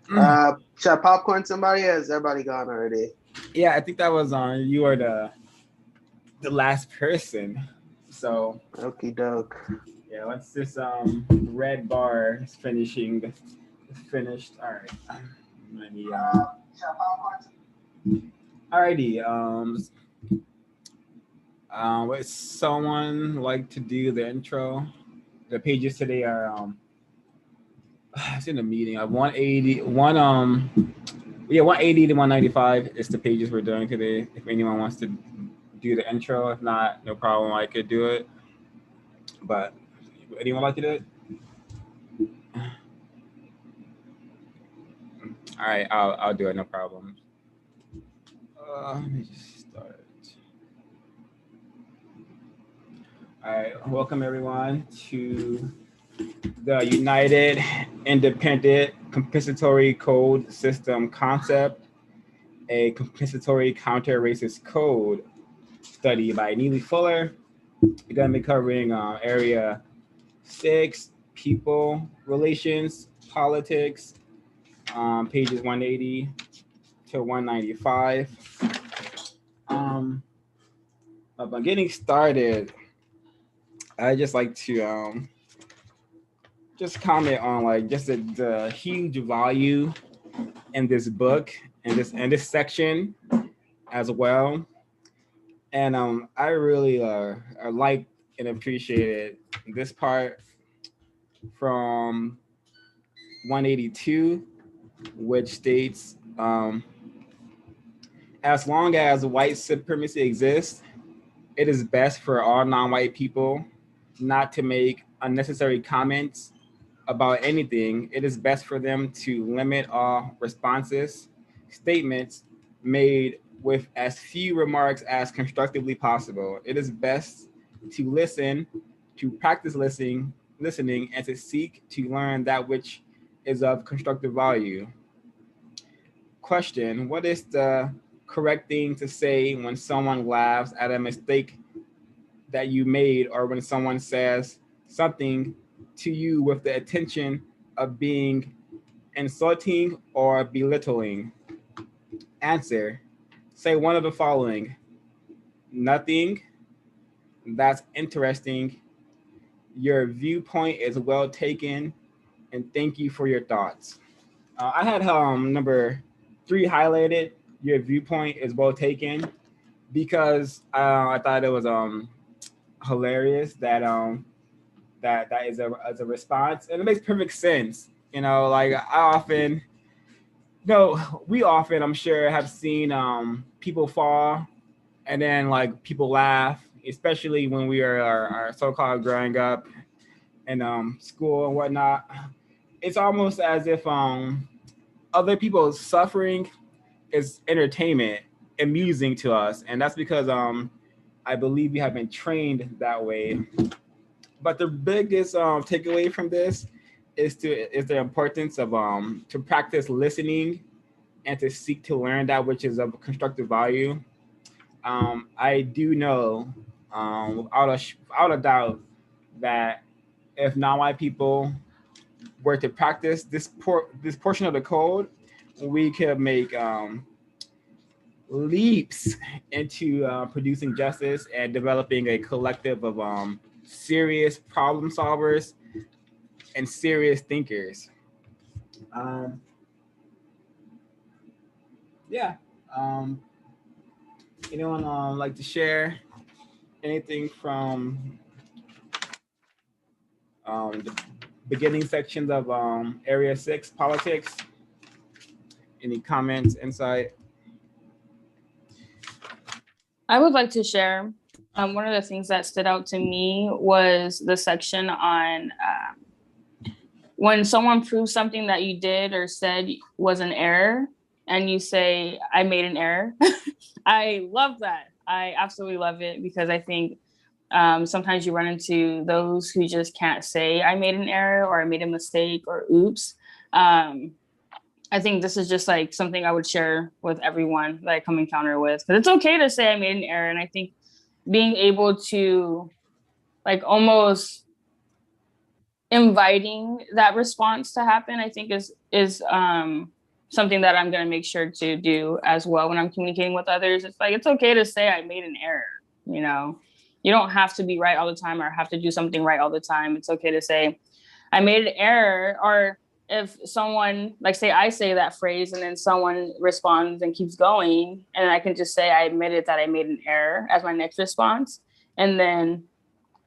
Should I popcorn somebody or is everybody gone already? Yeah, I think that was on. You were the last person. So Okie doke. yeah, once this red bar is finished. All right. Let me, alrighty. Would someone like to do the intro? The pages today are it's in the meeting. 180, 180 to 195 is the pages we're doing today. If anyone wants to do the intro, if not, no problem. I could do it. But anyone like to do it? All right, I'll do it. No problem. Let me just start. All right, welcome everyone to the United Independent Compensatory Code System Concept, a compensatory counter-racist code study by Neely Fuller. We're going to be covering area 6, people, relations, politics, pages 180 to 195. But getting started, I just like to just comment on like just the huge value in this book and this section as well. And I really I like and appreciated this part from 182, which states, as long as white supremacy exists, it is best for all non-white people not to make unnecessary comments about anything. It is best for them to limit all responses, statements made with as few remarks as constructively possible. It is best to listen, to practice listening, and to seek to learn that which is of constructive value. Question: what is the correct thing to say when someone laughs at a mistake that you made, or when someone says something to you with the intention of being insulting or belittling? Answer: say one of the following: nothing, that's interesting, your viewpoint is well taken, and thank you for your thoughts. I had number 3 highlighted. Your viewpoint is well taken because I thought it was hilarious that that is as a response, and it makes perfect sense. Like I often, no, we often, I'm sure, have seen people fall, and then like people laugh, especially when we are our so-called growing up in school and whatnot. It's almost as if other people's suffering is entertainment, amusing to us, and that's because I believe we have been trained that way. But the biggest takeaway from this is the importance of to practice listening and to seek to learn that which is of constructive value. I do know, without a doubt, that if non-white people were to practice this portion of the code, we could make leaps into producing justice and developing a collective of serious problem solvers and serious thinkers. Um, yeah. Um, Anyone like to share anything from the beginning sections of Area 6 politics? Any comments, insight? I would like to share. One of the things that stood out to me was the section on when someone proves something that you did or said was an error, and you say, I made an error. I love that. I absolutely love it because I think sometimes you run into those who just can't say, I made an error or I made a mistake or oops. I think this is just like something I would share with everyone that I come encounter with, because it's okay to say I made an error. And I think being able to like almost inviting that response to happen, I think is something that I'm going to make sure to do as well when I'm communicating with others. It's like, it's okay to say I made an error. You know, you don't have to be right all the time or have to do something right all the time. It's okay to say I made an error. Or if someone, like, say I say that phrase and then someone responds and keeps going, and I can just say I admitted that I made an error as my next response, and then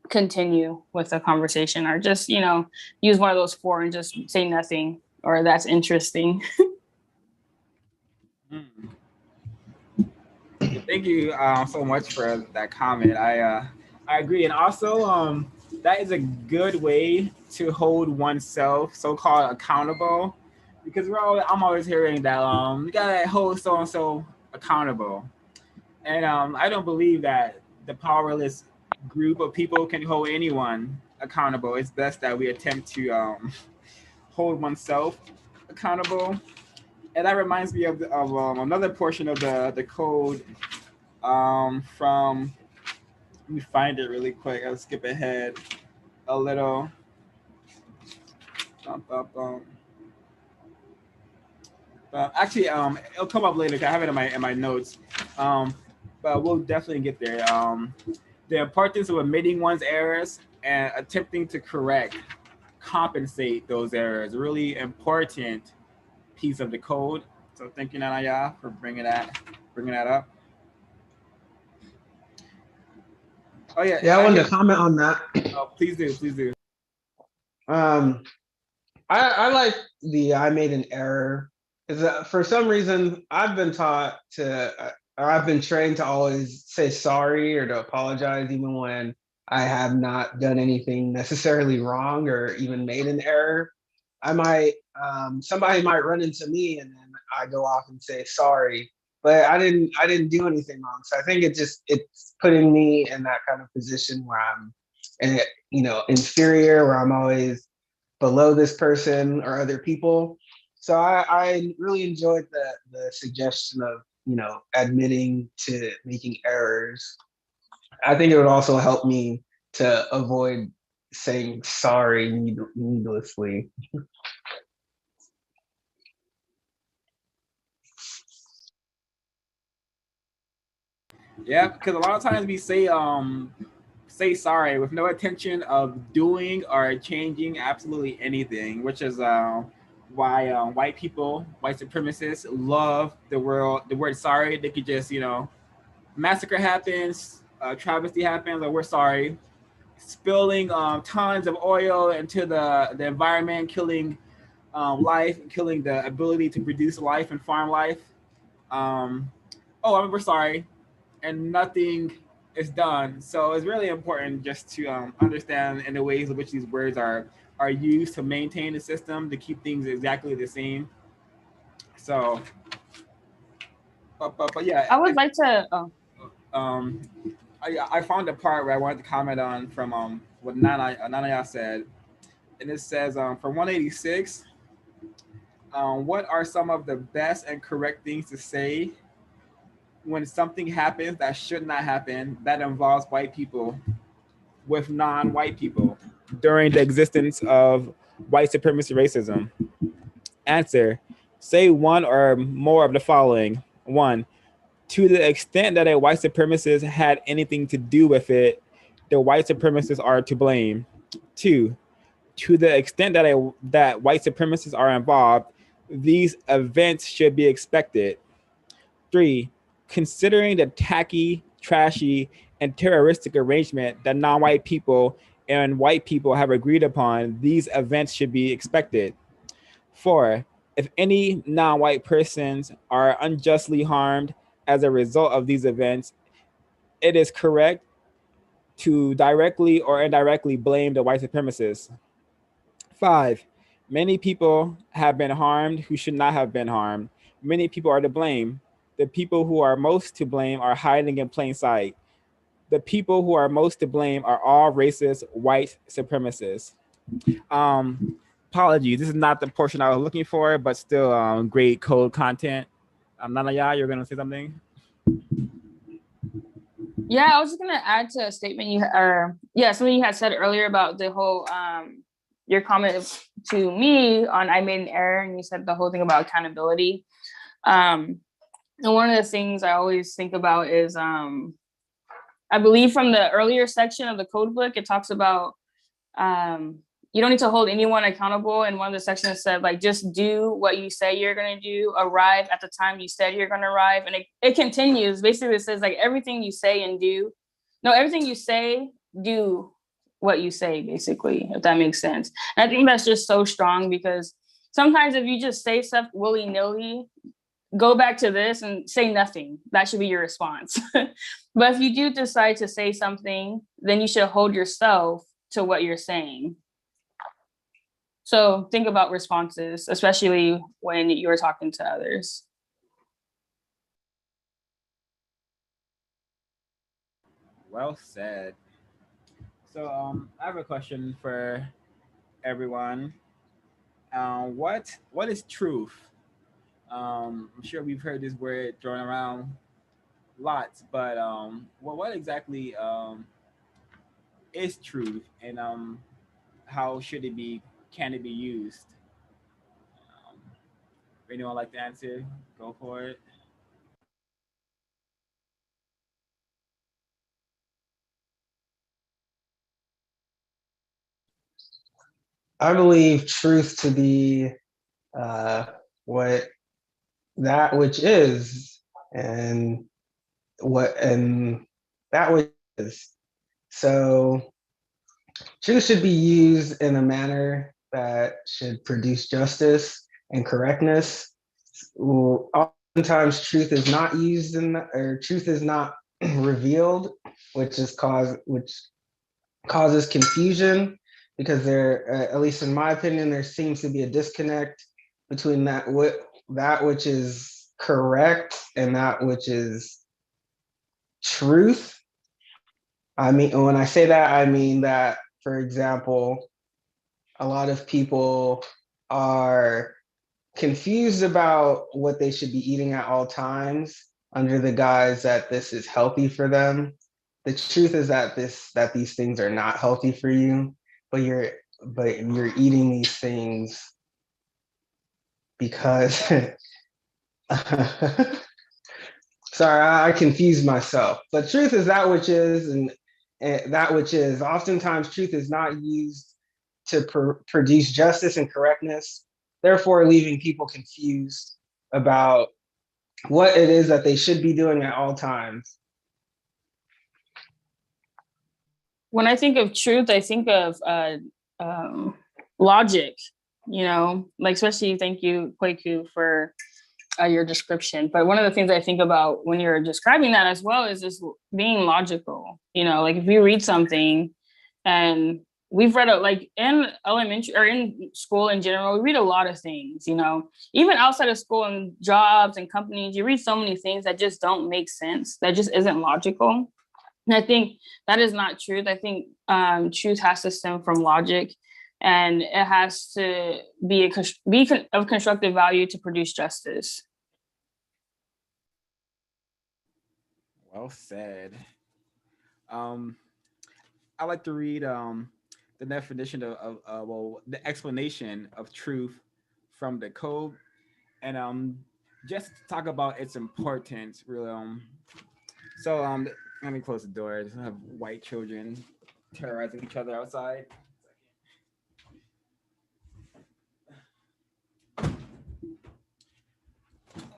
continue with the conversation, or just, you know, use one of those four and just say nothing, or that's interesting. Thank you so much for that comment. I agree, and also that is a good way to hold oneself so-called accountable, because I'm always hearing that you gotta hold so and so accountable, and I don't believe that the powerless group of people can hold anyone accountable. It's best that we attempt to hold oneself accountable. And that reminds me of another portion of the code from, let me find it really quick. I'll skip ahead a little. Bum, bum, bum. Actually, it'll come up later. 'Cause I have it in my notes. But we'll definitely get there. The importance of admitting one's errors and attempting to compensate those errors. Really important piece of the code. So thank you, Nanaya, for bringing that up. Oh yeah. Yeah, I wanted to comment on that. Oh, please do. I like the I made an error. Is that for some reason I've been taught to, or I've been trained to always say sorry or to apologize even when I have not done anything necessarily wrong or even made an error. I might, somebody might run into me and then I go off and say sorry, but I didn't do anything wrong. So I think it's putting me in that kind of position where I'm, you know, inferior, where I'm always below this person or other people. So I really enjoyed the suggestion of, you know, admitting to making errors. I think it would also help me to avoid saying sorry needlessly. Yeah, because a lot of times we say sorry with no intention of doing or changing absolutely anything, which is why white supremacists love the word sorry. They could just, you know, massacre happens, travesty happens, or we're sorry, spilling tons of oil into the environment, killing life, killing the ability to produce life and farm life. Um, we're sorry, and nothing is done. So it's really important just to understand in the ways in which these words are used to maintain the system, to keep things exactly the same. So, but yeah, I would like to. Oh. um, I found the part where I wanted to comment on from what Nanaya said, and it says for 186, what are some of the best and correct things to say when something happens that should not happen that involves white people with non-white people during the existence of white supremacy racism? Answer: say one or more of the following. One, to the extent that a white supremacist had anything to do with it, the white supremacists are to blame. Two, to the extent that white supremacists are involved, these events should be expected. Three, considering the tacky, trashy, and terroristic arrangement that non-white people and white people have agreed upon, these events should be expected. Four, if any non-white persons are unjustly harmed as a result of these events, it is correct to directly or indirectly blame the white supremacists. Five, many people have been harmed who should not have been harmed. Many people are to blame. The people who are most to blame are hiding in plain sight. The people who are most to blame are all racist white supremacists. Apologies, this is not the portion I was looking for, but still great code content. Nanaya, you're gonna say something? Yeah, I was just gonna add to a statement something you had said earlier about the whole your comment to me on I made an error, and you said the whole thing about accountability. And one of the things I always think about is I believe from the earlier section of the code book, it talks about you don't need to hold anyone accountable. And one of the sections said, like, just do what you say you're going to do, arrive at the time you said you're going to arrive. And it continues. Basically, it says, like, everything you say and do, no, everything you say, do what you say, basically, if that makes sense. And I think that's just so strong, because sometimes if you just say stuff willy-nilly, go back to this and say nothing. That should be your response. But if you do decide to say something, then you should hold yourself to what you're saying. So think about responses, especially when you're talking to others. Well said. So I have a question for everyone. What is truth? I'm sure we've heard this word thrown around lots, but what exactly is truth, and how should it be? Can it be used? Um, anyone like to answer? Go for it. I believe truth to be what that which is, and what and that which is. So truth should be used in a manner that should produce justice and correctness. Oftentimes, truth is not used or truth is not revealed, which causes confusion, because there, at least in my opinion, there seems to be a disconnect between that which is correct and that which is truth. I mean, when I say that, I mean that, for example, a lot of people are confused about what they should be eating at all times under the guise that this is healthy for them. The truth is that these things are not healthy for you, but you're eating these things because sorry, I confused myself. But truth is that which is, and that which is. Oftentimes, truth is not used to produce justice and correctness, therefore leaving people confused about what it is that they should be doing at all times. When I think of truth, I think of logic, like, especially thank you, Kweku, for your description. But one of the things I think about when you're describing that as well is just being logical. Like if you read something, and we've read like in elementary or in school in general, we read a lot of things, even outside of school and jobs and companies, you read so many things that just don't make sense, that just isn't logical. And I think that is not truth. I think truth has to stem from logic, and it has to be of constructive value to produce justice. Well said. Um, I like to read the definition of the explanation of truth from the code, and just to talk about its importance. Really, so let me close the door. I have white children terrorizing each other outside.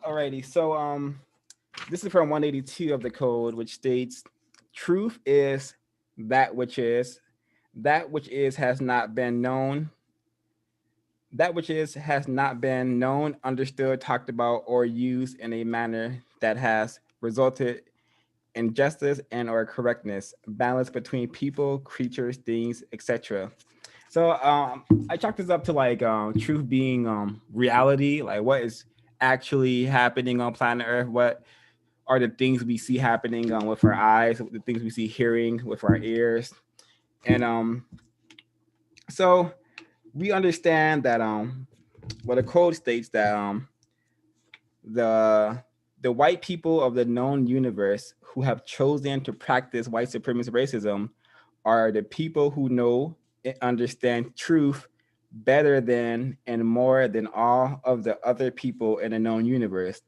Alrighty, so this is from 182 of the code, which states, "Truth is that which is, that which is has not been known, that which is has not been known, understood, talked about, or used in a manner that has resulted in justice and or correctness, balance between people, creatures, things, etc." So I chalk this up to like truth being reality, like what is actually happening on planet Earth, what are the things we see happening with our eyes, the things we see hearing with our ears, and so we understand that well, the code states that the white people of the known universe who have chosen to practice white supremacist racism are the people who know and understand truth better than, and more than all of the other people in a known universe.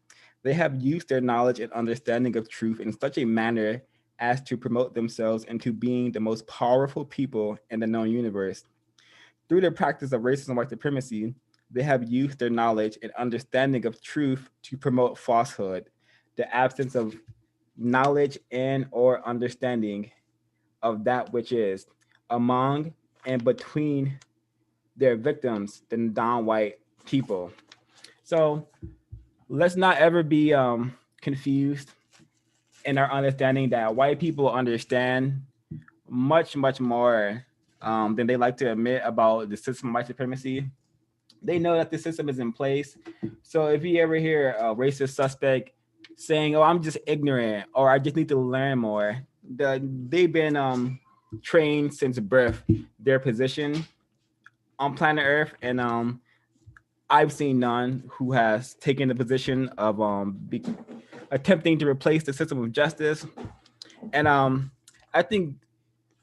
They have used their knowledge and understanding of truth in such a manner as to promote themselves into being the most powerful people in the known universe. Through their practice of racism and white supremacy, they have used their knowledge and understanding of truth to promote falsehood, the absence of knowledge and or understanding of that which is among and between their victims, the non-white people. So let's not ever be confused in our understanding that white people understand much more than they like to admit about the system of white supremacy. They know that the system is in place. So if you ever hear a racist suspect saying, "Oh, I'm just ignorant," or "I just need to learn more," they've been trained since birth their position on planet Earth, and I've seen none who has taken the position of attempting to replace the system of justice. And I think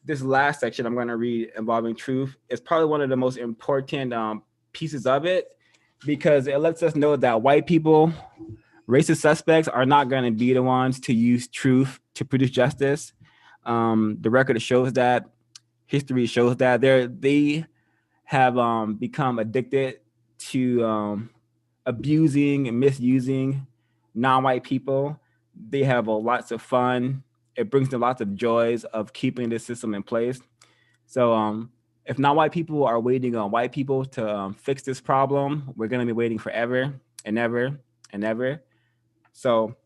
this last section I'm going to read involving truth is probably one of the most important pieces of it, because it lets us know that white people, racist suspects, are not going to be the ones to use truth to produce justice. The record shows that, history shows that they have become addicted to abusing and misusing non-white people. They have lots of fun. It brings them lots of joys of keeping this system in place. So if non-white people are waiting on white people to fix this problem, we're going to be waiting forever and ever and ever. So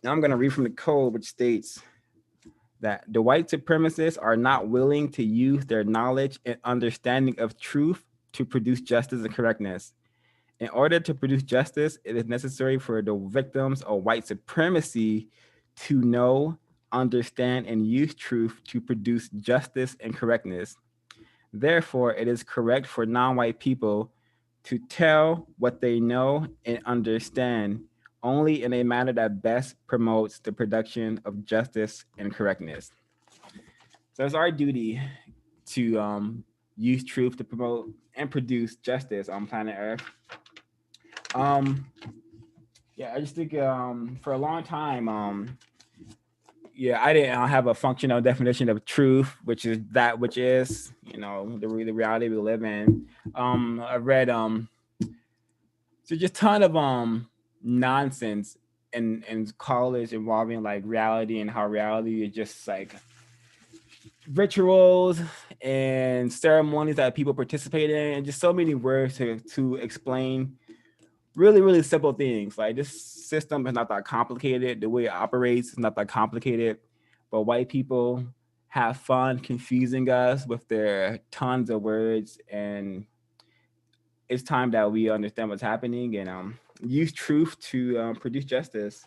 now I'm going to read from the code, which states that the white supremacists are not willing to use their knowledge and understanding of truth to produce justice and correctness. In order to produce justice, it is necessary for the victims of white supremacy to know, understand, and use truth to produce justice and correctness. Therefore, it is correct for non-white people to tell what they know and understand only in a manner that best promotes the production of justice and correctness. So it's our duty to use truth to promote and produce justice on planet Earth. Um, yeah, I just think for a long time, yeah, I didn't have a functional definition of truth, which is that which is, the reality we live in. I read so just ton of nonsense in college involving like reality, and how reality is just like rituals and ceremonies that people participate in, and just so many words to explain really simple things. Like, this system is not that complicated. The way it operates is not that complicated, but white people have fun confusing us with their tons of words, and it's time that we understand what's happening and use truth to produce justice.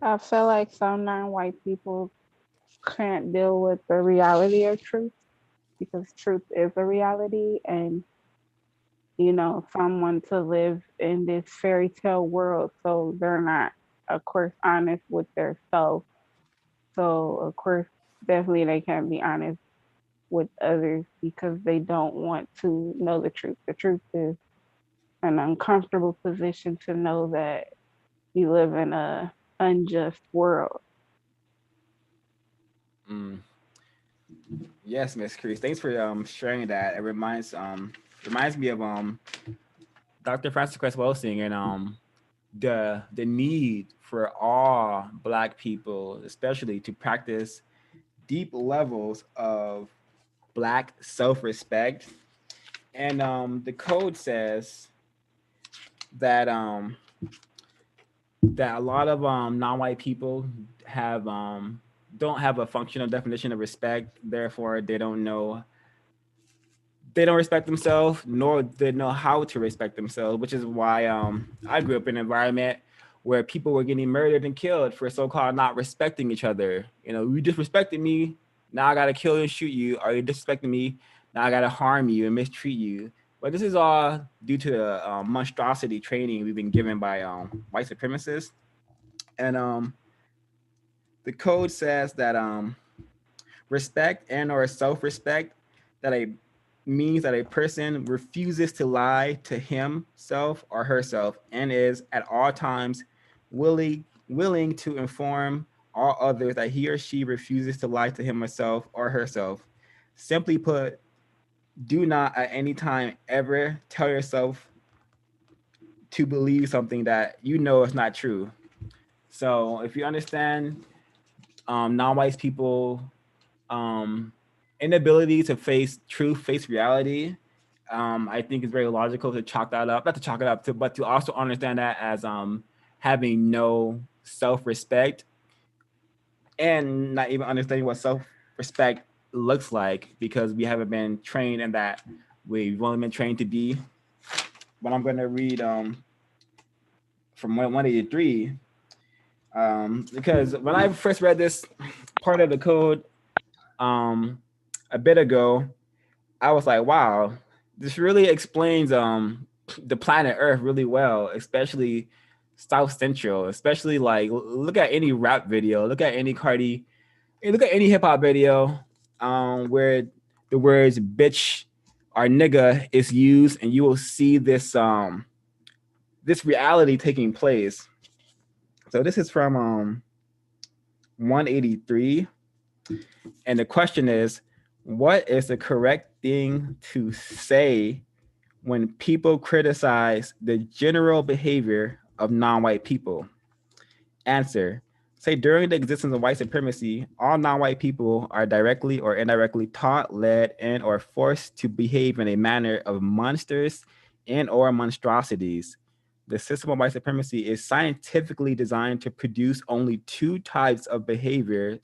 I feel like some non-white people can't deal with the reality of truth, because truth is a reality, and someone to live in this fairy tale world, so they're not, of course, honest with their self. So of course, definitely they can't be honest with others because they don't want to know the truth. The truth is an uncomfortable position to know that you live in a unjust world. Mm. Yes, Miss Crease. Thanks for sharing that. It reminds me of Dr. Francis Cress Welsing, and the need for all Black people, especially, to practice deep levels of Black self-respect. And the code says that that a lot of non-white people have don't have a functional definition of respect. Therefore, they don't respect themselves, nor they know how to respect themselves, which is why I grew up in an environment where people were getting murdered and killed for so-called not respecting each other. You disrespected me, now I gotta kill you and shoot you. Or you disrespecting me, now I gotta harm you and mistreat you. But this is all due to the monstrosity training we've been given by white supremacists. And The code says that respect and or self-respect that a means that a person refuses to lie to himself or herself and is at all times willing to inform all others that he or she refuses to lie to him herself or herself. Simply put, do not at any time ever tell yourself to believe something that you know is not true. So if you understand non-white people um, inability to face truth, face reality, I think it's very logical to chalk that up, not to chalk it up to, but to also understand that as having no self-respect and not even understanding what self-respect looks like because we haven't been trained in that. We've only been trained to be. But I'm going to read from 183 because when I first read this part of the code a bit ago, I was like, wow, this really explains the planet Earth really well, especially South Central, especially like look at any rap video, look at any look at any hip hop video where the words bitch or nigga is used, and you will see this reality taking place. So this is from 183. And the question is, what is the correct thing to say when people criticize the general behavior of non-white people? Answer. Say during the existence of white supremacy, all non-white people are directly or indirectly taught, led, and or forced to behave in a manner of monsters and or monstrosities. The system of white supremacy is scientifically designed to produce only two types of behavior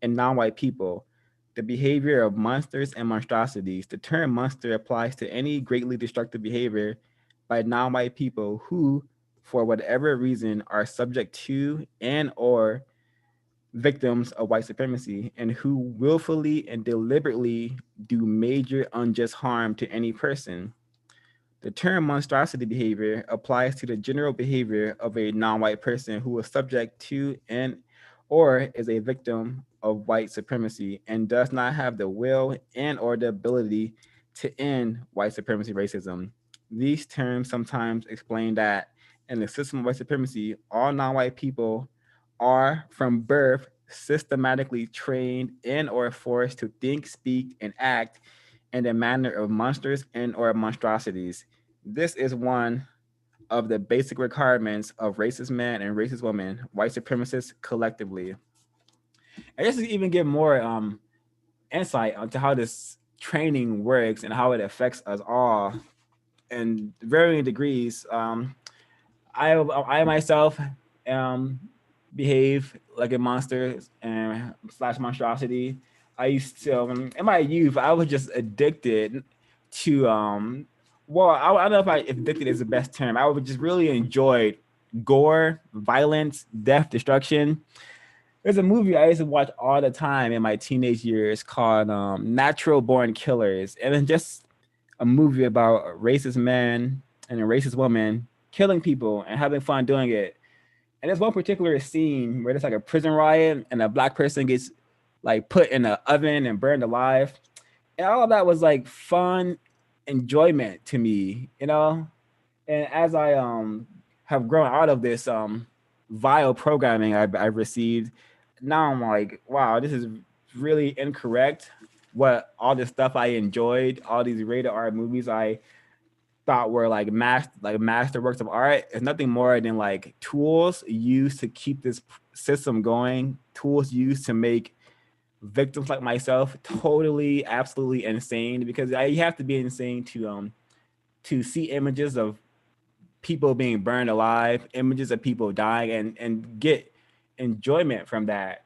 in non-white people: the behavior of monsters and monstrosities. The term monster applies to any greatly destructive behavior by non-white people who, for whatever reason, are subject to and or victims of white supremacy and who willfully and deliberately do major unjust harm to any person. The term monstrosity behavior applies to the general behavior of a non-white person who is subject to and or is a victim of white supremacy and does not have the will and or the ability to end white supremacy racism. These terms sometimes explain that in the system of white supremacy, all non-white people are from birth systematically trained and or forced to think, speak, and act in the manner of monsters and or monstrosities. This is one of the basic requirements of racist men and racist women, white supremacists collectively. And just to even give more insight onto how this training works and how it affects us all in varying degrees, I myself um, behave like a monster and slash monstrosity. I used to in my youth, I was just addicted to well, I don't know if addicted is the best term. I would just really enjoy gore, violence, death, destruction. There's a movie I used to watch all the time in my teenage years called Natural Born Killers, and then just a movie about a racist man and a racist woman killing people and having fun doing it. And there's one particular scene where there's like a prison riot and a black person gets like put in an oven and burned alive. And all of that was like fun enjoyment to me, you know? And as I have grown out of this vile programming I've received, now I'm like, wow, this is really incorrect. What all this stuff I enjoyed, all these rated R movies I thought were like master works of art, is nothing more than like tools used to keep this system going, tools used to make victims like myself totally absolutely insane, because you have to be insane to see images of people being burned alive, images of people dying, and get enjoyment from that.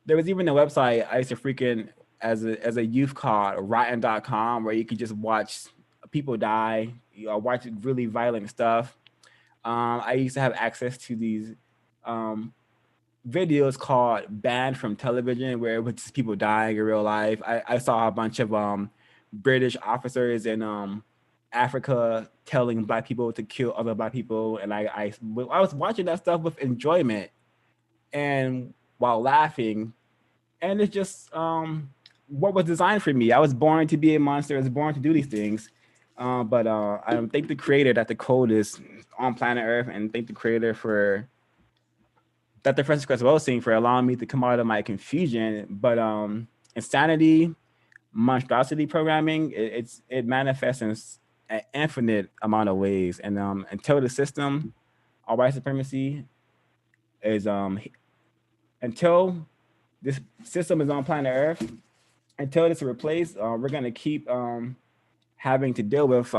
There was even a website I used to freaking as a youth called rotten.com where you could just watch people die, you know, watch really violent stuff. I used to have access to these videos called Banned from Television, where it was just people dying in real life. I saw a bunch of British officers in Africa telling black people to kill other black people, and I was watching that stuff with enjoyment. And while laughing. And it's just what was designed for me. I was born to be a monster. I was born to do these things. But I thank the creator that the code is on planet Earth, and thank the creator for that the Francis Crest Wellsing for allowing me to come out of my confusion. But insanity, monstrosity programming, it manifests in an infinite amount of ways. And until the system, all white supremacy is until this system is on planet Earth, until it's replaced, we're gonna keep having to deal with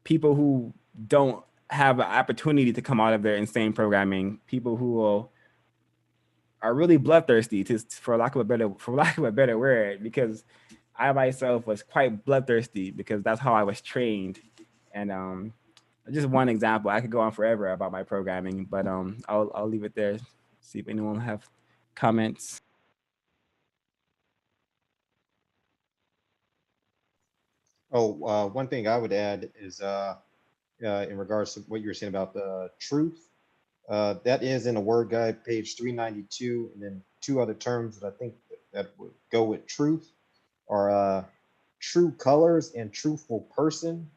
people who don't have an opportunity to come out of their insane programming. People who are really bloodthirsty, for lack of a better word, because I myself was quite bloodthirsty because that's how I was trained. And just one example. I could go on forever about my programming, but I'll leave it there. See if anyone have comments. Oh, one thing I would add is in regards to what you were saying about the truth. That is in a word guide, page 392, and then two other terms that I think that would go with truth are true colors and truthful person.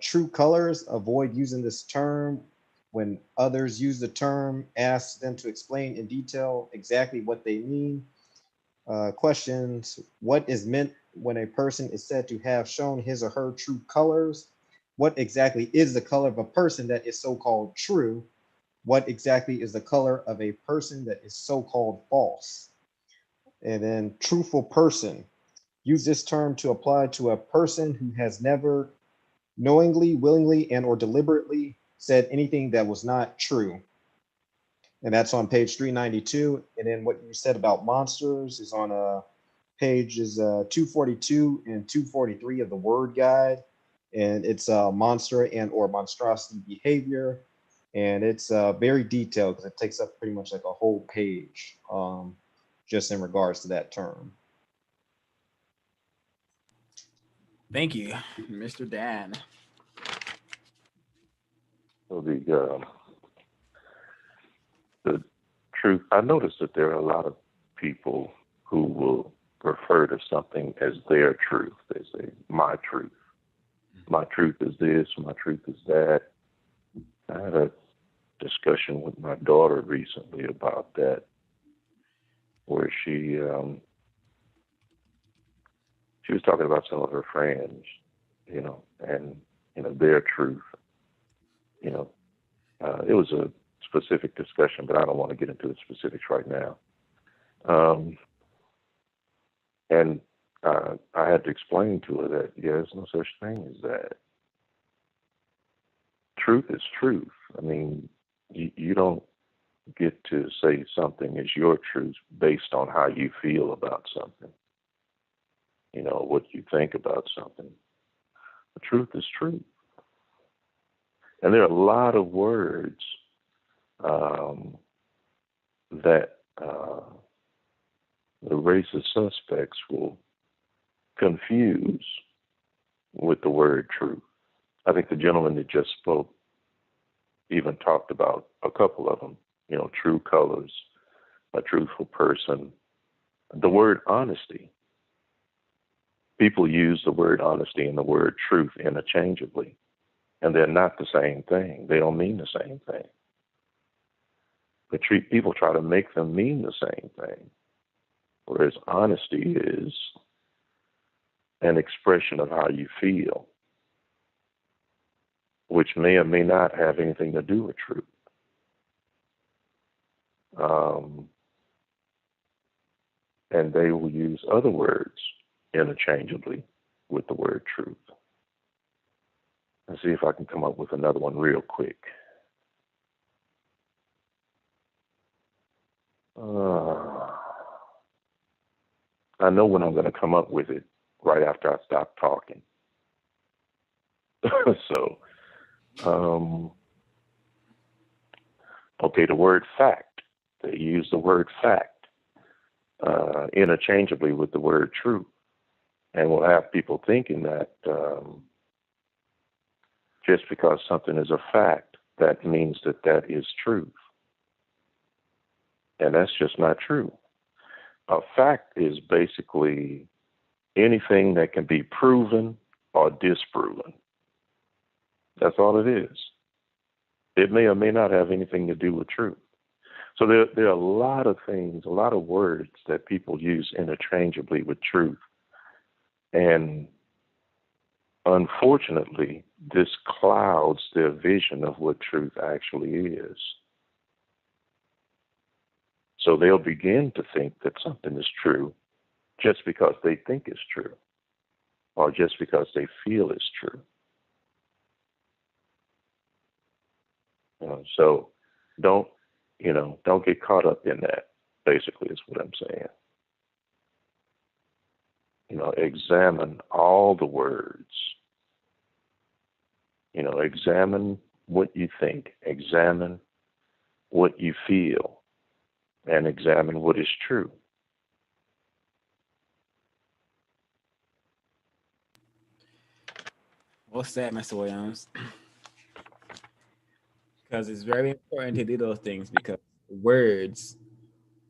True colors, avoid using this term when others use the term. Ask them to explain in detail exactly what they mean. Questions: what is meant when a person is said to have shown his or her true colors? What exactly is the color of a person that is so-called true? What exactly is the color of a person that is so-called false? And then truthful person. Use this term to apply to a person who has never knowingly, willingly, and or deliberately said anything that was not true. And that's on page 392. And then what you said about monsters is on pages 242 and 243 of the word guide. And it's monster and or monstrosity behavior. And it's very detailed because it takes up pretty much like a whole page just in regards to that term. Thank you, Mr. Dan. So the truth, I noticed that there are a lot of people who will refer to something as their truth. They say, my truth. My truth is this, my truth is that. I had a discussion with my daughter recently about that, where she was talking about some of her friends, and their truth. It was a specific discussion, but I don't want to get into the specifics right now. And I had to explain to her that, there's no such thing as that. Truth is truth. I mean, you don't get to say something is your truth based on how you feel about something, what you think about something. The truth is truth. And there are a lot of words that the racist suspects will confuse with the word truth. I think the gentleman that just spoke even talked about a couple of them, true colors, a truthful person, the word honesty. People use the word honesty and the word truth interchangeably, and they're not the same thing. They don't mean the same thing. But people try to make them mean the same thing, whereas honesty is an expression of how you feel, which may or may not have anything to do with truth. And they will use other words interchangeably with the word truth. Let's see if I can come up with another one real quick. I know when I'm going to come up with it right after I stop talking. So, okay, the word fact. They use the word fact interchangeably with the word truth. And we'll have people thinking that just because something is a fact, that means that that is truth. And that's just not true. A fact is basically anything that can be proven or disproven. That's all it is. It may or may not have anything to do with truth. So there are a lot of things, a lot of words that people use interchangeably with truth. And unfortunately, this clouds their vision of what truth actually is. So they'll begin to think that something is true just because they think it's true, or just because they feel it's true. So don't get caught up in that, basically, is what I'm saying. Examine all the words. Examine what you think, examine what you feel, and examine what is true. Well said, Mr. Williams. Because it's very important to do those things, because words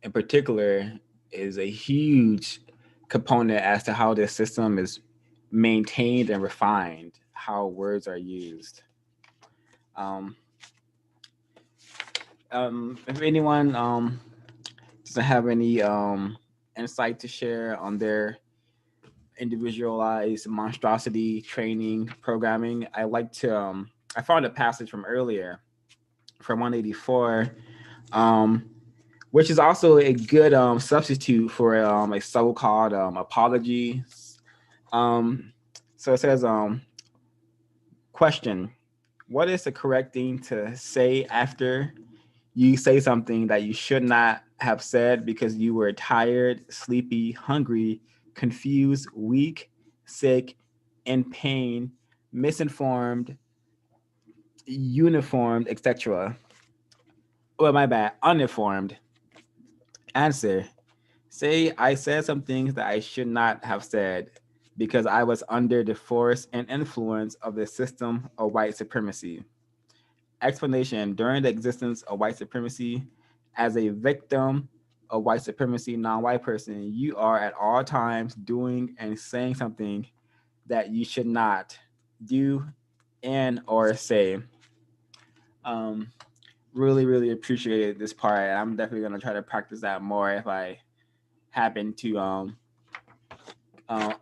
in particular is a huge component as to how this system is maintained and refined, how words are used. If anyone doesn't have any insight to share on their individualized monstrosity training programming, I like to I found a passage from earlier from 184, which is also a good substitute for a so-called apology. So it says, question: what is the correct thing to say after you say something that you should not have said because you were tired, sleepy, hungry, confused, weak, sick, in pain, misinformed, uniformed, etc.? Well, my bad, uninformed. Answer: say I said some things that I should not have said because I was under the force and influence of the system of white supremacy. Explanation: during the existence of white supremacy, as a victim of white supremacy, non-white person, you are at all times doing and saying something that you should not do and or say. Really, really appreciated this part. I'm definitely gonna try to practice that more if I happen to uh,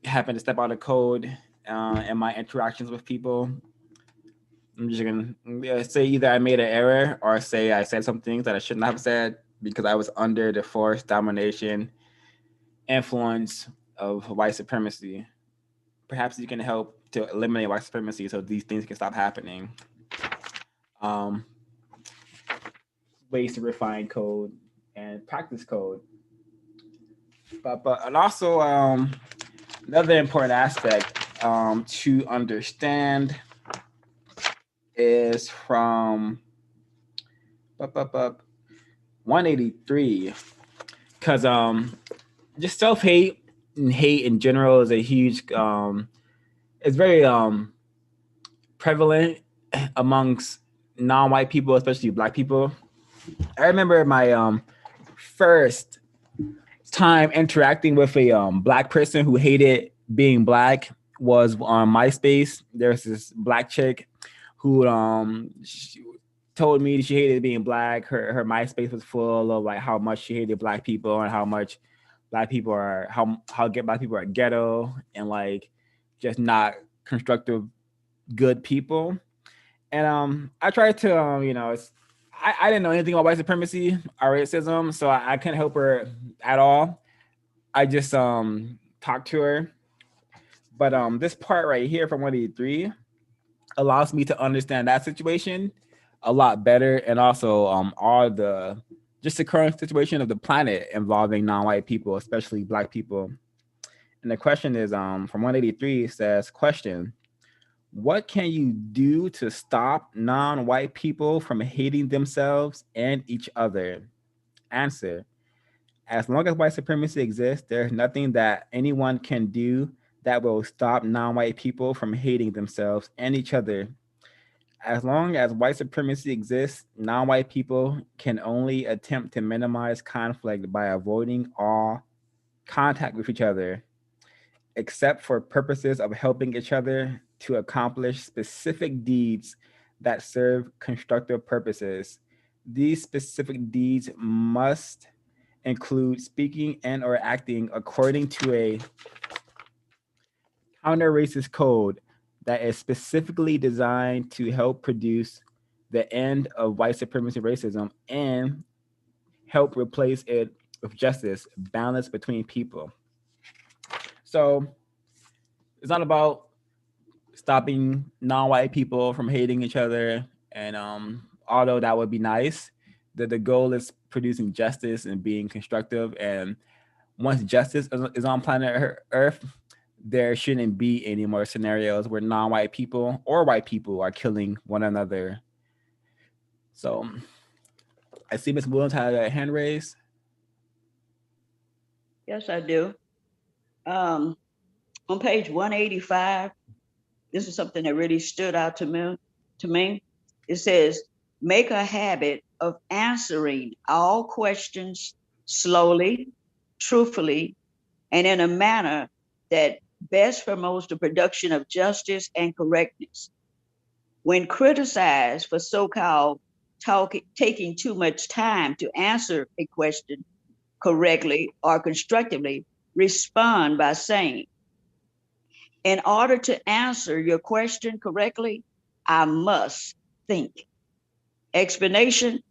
happen to step out of code in my interactions with people. I'm just gonna say either I made an error or say I said some things that I shouldn't have said because I was under the force, domination, influence of white supremacy. Perhaps you can help to eliminate white supremacy so these things can stop happening. Ways to refine code and practice code. But and also another important aspect to understand is from 183, because just self-hate and hate in general is a huge it's very prevalent amongst non-white people, especially black people. I remember my first time interacting with a black person who hated being black was on MySpace. There's this black chick who she told me she hated being black. Her MySpace was full of like how much she hated black people and how much black people are how get black people are ghetto and like just not constructive good people. And I tried to I didn't know anything about white supremacy or racism, so I couldn't help her at all. I just talked to her. But this part right here from 183 allows me to understand that situation a lot better, and also all the just the current situation of the planet involving non-white people, especially black people. And the question is from 183 says, question: what can you do to stop non-white people from hating themselves and each other? Answer: as long as white supremacy exists, there's nothing that anyone can do that will stop non-white people from hating themselves and each other. As long as white supremacy exists, non-white people can only attempt to minimize conflict by avoiding all contact with each other, except for purposes of helping each other to accomplish specific deeds that serve constructive purposes. These specific deeds must include speaking and or acting according to a counter-racist code that is specifically designed to help produce the end of white supremacy racism and help replace it with justice, balance between people. So it's not about stopping non-white people from hating each other. And although that would be nice, the goal is producing justice and being constructive. And once justice is on planet Earth, there shouldn't be any more scenarios where non-white people or white people are killing one another. So I see Ms. Williams had a hand raised. Yes, I do. On page 185, this is something that really stood out to me. It says, make a habit of answering all questions slowly, truthfully, and in a manner that best promotes the production of justice and correctness. When criticized for so-called taking too much time to answer a question correctly or constructively, respond by saying, in order to answer your question correctly, I must think. Explanation: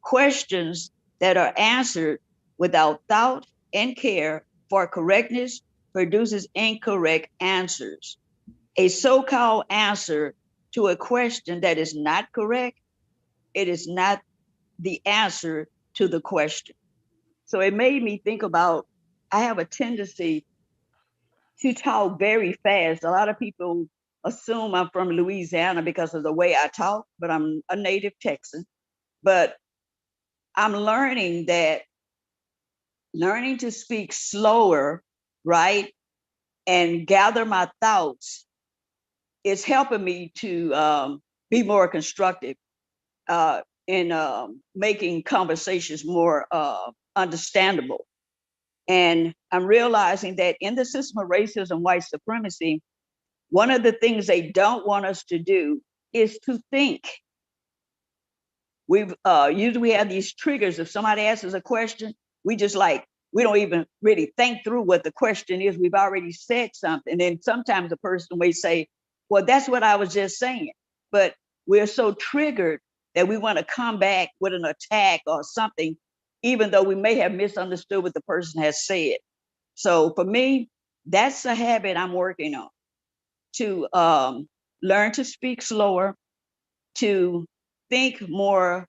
questions that are answered without thought and care for correctness produces incorrect answers. A so-called answer to a question that is not correct, it is not the answer to the question. So it made me think about, I have a tendency to talk very fast. A lot of people assume I'm from Louisiana because of the way I talk, but I'm a native Texan. But I'm learning to speak slower, right? And gather my thoughts is helping me to be more constructive in making conversations more understandable. And I'm realizing that in the system of racism, white supremacy, one of the things they don't want us to do is to think. We've usually we have these triggers. If somebody asks us a question, we don't even really think through what the question is. We've already said something. And sometimes the person may say, well, that's what I was just saying. But we're so triggered that we want to come back with an attack or something, even though we may have misunderstood what the person has said. So for me, that's a habit I'm working on, to learn to speak slower, to think more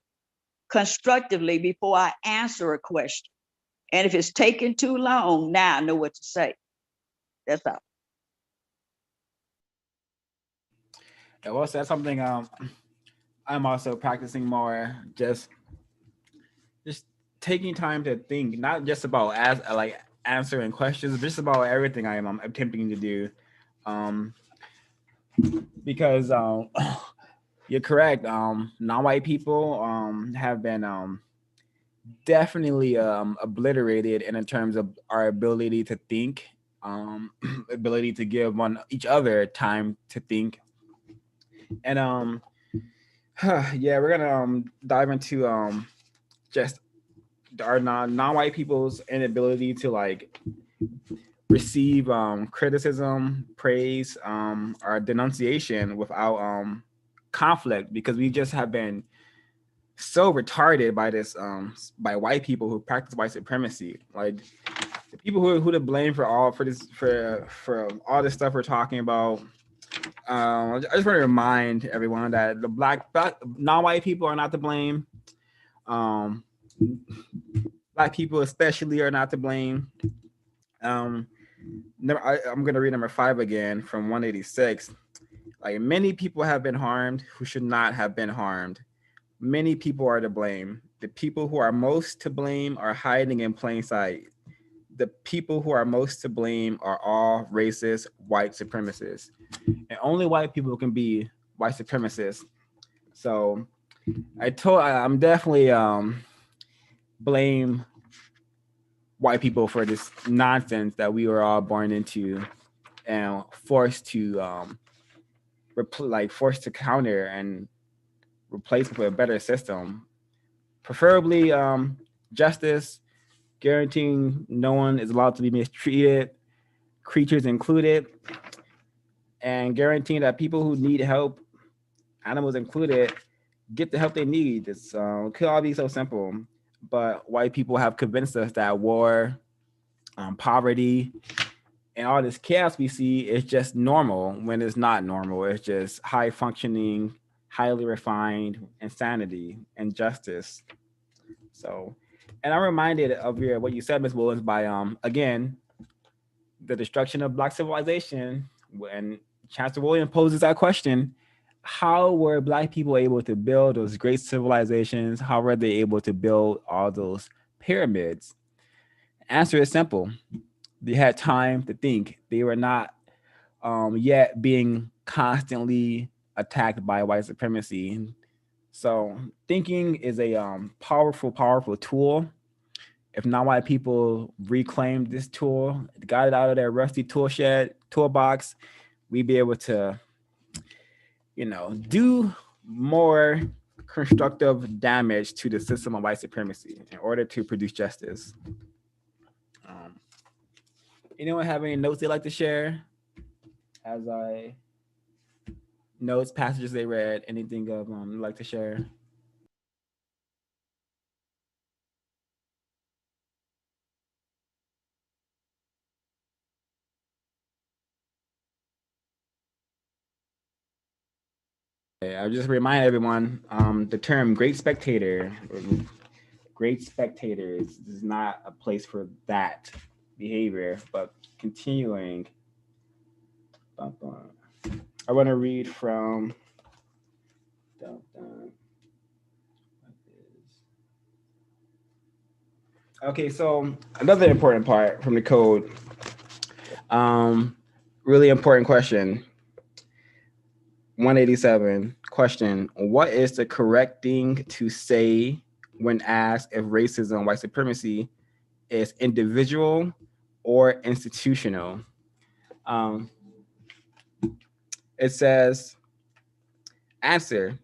constructively before I answer a question. And if it's taking too long, now I know what to say. That's all. Yeah, well, that's something I'm also practicing more. Just taking time to think, not just about answering questions, but just about everything I'm attempting to do. Because you're correct. Non-white people have been definitely obliterated in terms of our ability to think, ability to give each other time to think. And yeah, we're gonna dive into just our non-white people's inability to receive criticism, praise, or denunciation without conflict, because we just have been so retarded by this by white people who practice white supremacy. Like the people who to blame for all this stuff we're talking about. I just want to remind everyone that the black non-white people are not to blame. Black people especially are not to blame. I'm going to read number 5 again from 186. Like, many people have been harmed who should not have been harmed. Many people are to blame. The people who are most to blame are hiding in plain sight. The people who are most to blame are all racist white supremacists. And only white people can be white supremacists. So I'm definitely blame white people for this nonsense that we were all born into and forced to forced to counter and replace with a better system, preferably justice, guaranteeing no one is allowed to be mistreated, creatures included, and guaranteeing that people who need help, animals included, get the help they need. It's could all be so simple, but white people have convinced us that war, poverty, and all this chaos we see is just normal when it's not normal. It's just high functioning, highly refined insanity and justice. So, and I'm reminded of what you said, Ms. Williams, by again the destruction of Black civilization. When Chancellor Williams poses that question, how were Black people able to build those great civilizations? How were they able to build all those pyramids? Answer is simple. They had time to think. They were not yet being constantly attacked by white supremacy. So thinking is a powerful, powerful tool. If non-white people reclaimed this tool, got it out of their rusty toolbox, we'd be able to, do more constructive damage to the system of white supremacy in order to produce justice. Anyone have any notes they'd like to share? As I notes, passages they read, anything of like to share? I'll just remind everyone the term great spectator, great spectators is not a place for that behavior, but continuing. I want to read from okay, so another important part from the code, really important question. 187 question: what is the correct thing to say when asked if racism, white supremacy is individual or institutional? It says, answer,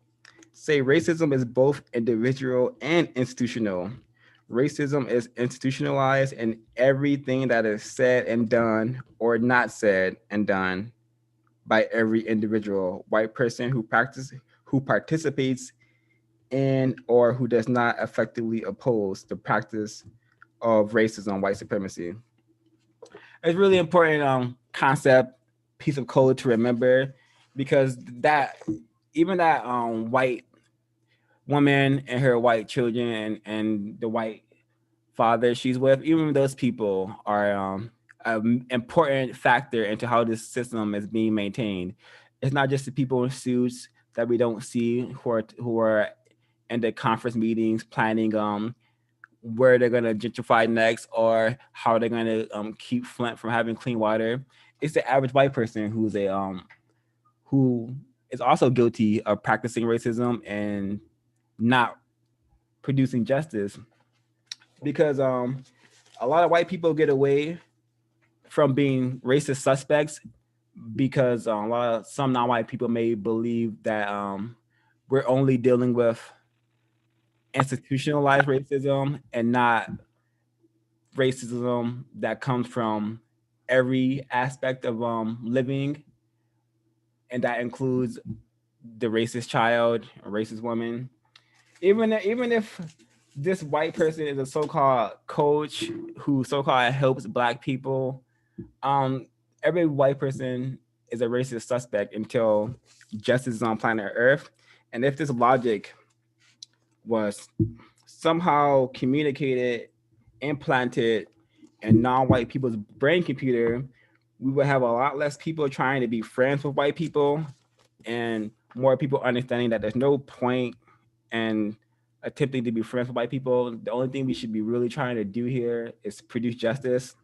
say racism is both individual and institutional. Racism is institutionalized in everything that is said and done or not said and done by every individual white person who participates in or who does not effectively oppose the practice of racism, white supremacy. It's really important concept, piece of code to remember, because that white woman and her white children and the white father she's with, even those people are an important factor into how this system is being maintained. It's not just the people in suits that we don't see who are in the conference meetings planning where they're gonna gentrify next or how they're gonna keep Flint from having clean water. It's the average white person who is also guilty of practicing racism and not producing justice, because a lot of white people get away from being racist suspects because some non-white people may believe that we're only dealing with institutionalized racism and not racism that comes from every aspect of living, and that includes the racist child, a racist woman. Even if this white person is a so-called coach who so-called helps Black people, every white person is a racist suspect until justice is on planet Earth. And if this logic was somehow communicated, implanted in non-white people's brain computer, we would have a lot less people trying to be friends with white people and more people understanding that there's no point in attempting to be friends with white people. The only thing we should be really trying to do here is produce justice,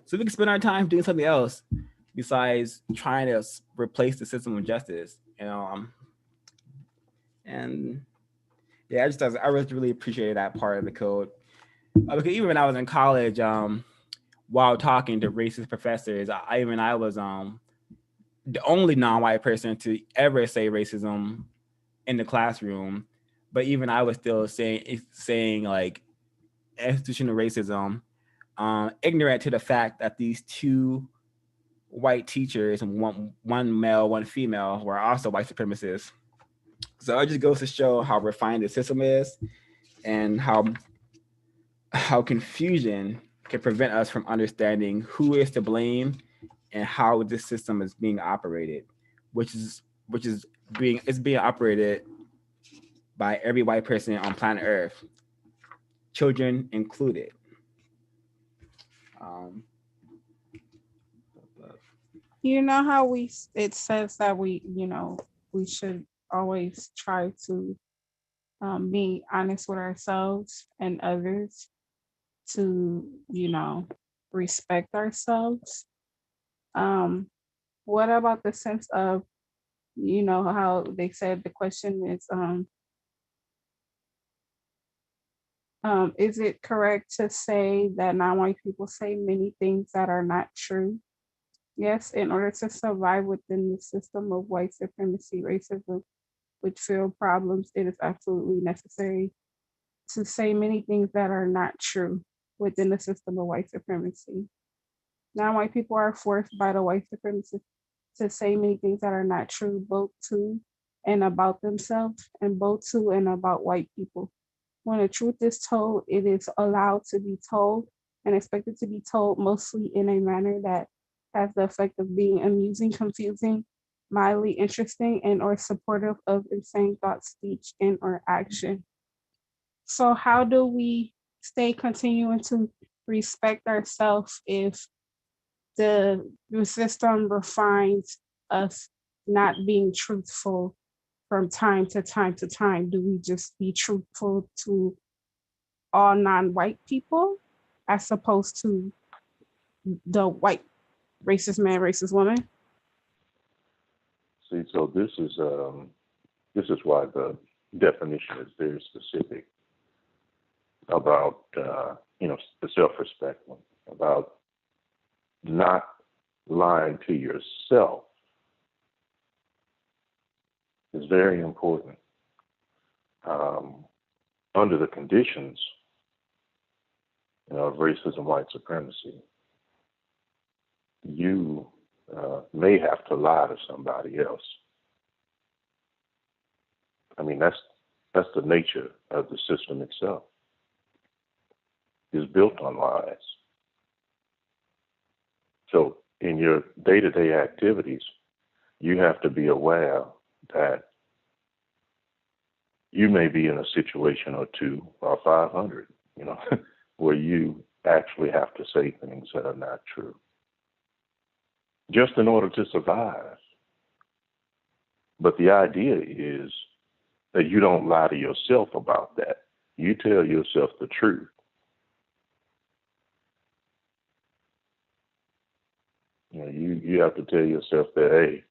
so we can spend our time doing something else besides trying to replace the system of justice. And yeah, I really appreciated that part of the code. Because even when I was in college, while talking to racist professors, I was the only non-white person to ever say racism in the classroom. But even I was still saying like institutional racism, ignorant to the fact that these two white teachers, and one male, one female, were also white supremacists. So it just goes to show how refined the system is, and how confusion can prevent us from understanding who is to blame and how this system is being operated, which is being operated by every white person on planet Earth, children included. Um, You know how it says that we should always try to be honest with ourselves and others, to respect ourselves. What about the sense of, how they said the question is it correct to say that non-white people say many things that are not true? Yes, in order to survive within the system of white supremacy, racism, which fill problems, it is absolutely necessary to say many things that are not true within the system of white supremacy. Non-white people are forced by the white supremacists to say many things that are not true, both to and about themselves, and both to and about white people. When the truth is told, it is allowed to be told and expected to be told mostly in a manner that has the effect of being amusing, confusing, mildly interesting, and or supportive of insane thought, speech, and or action. So how do we stay continuing to respect ourselves if the system refines us not being truthful from time to time to time? Do we just be truthful to all non-white people as opposed to the white racist man, racist woman? See, so this is why the definition is very specific about the self-respect one, about not lying to yourself is very important. Under the conditions of racism, white supremacy, you may have to lie to somebody else. I mean, that's the nature of the system itself. It's built on lies. So in your day-to-day activities, you have to be aware that you may be in a situation or two or 500, where you actually have to say things that are not true, just in order to survive. But the idea is that you don't lie to yourself about that. You tell yourself the truth. You have to tell yourself that, hey,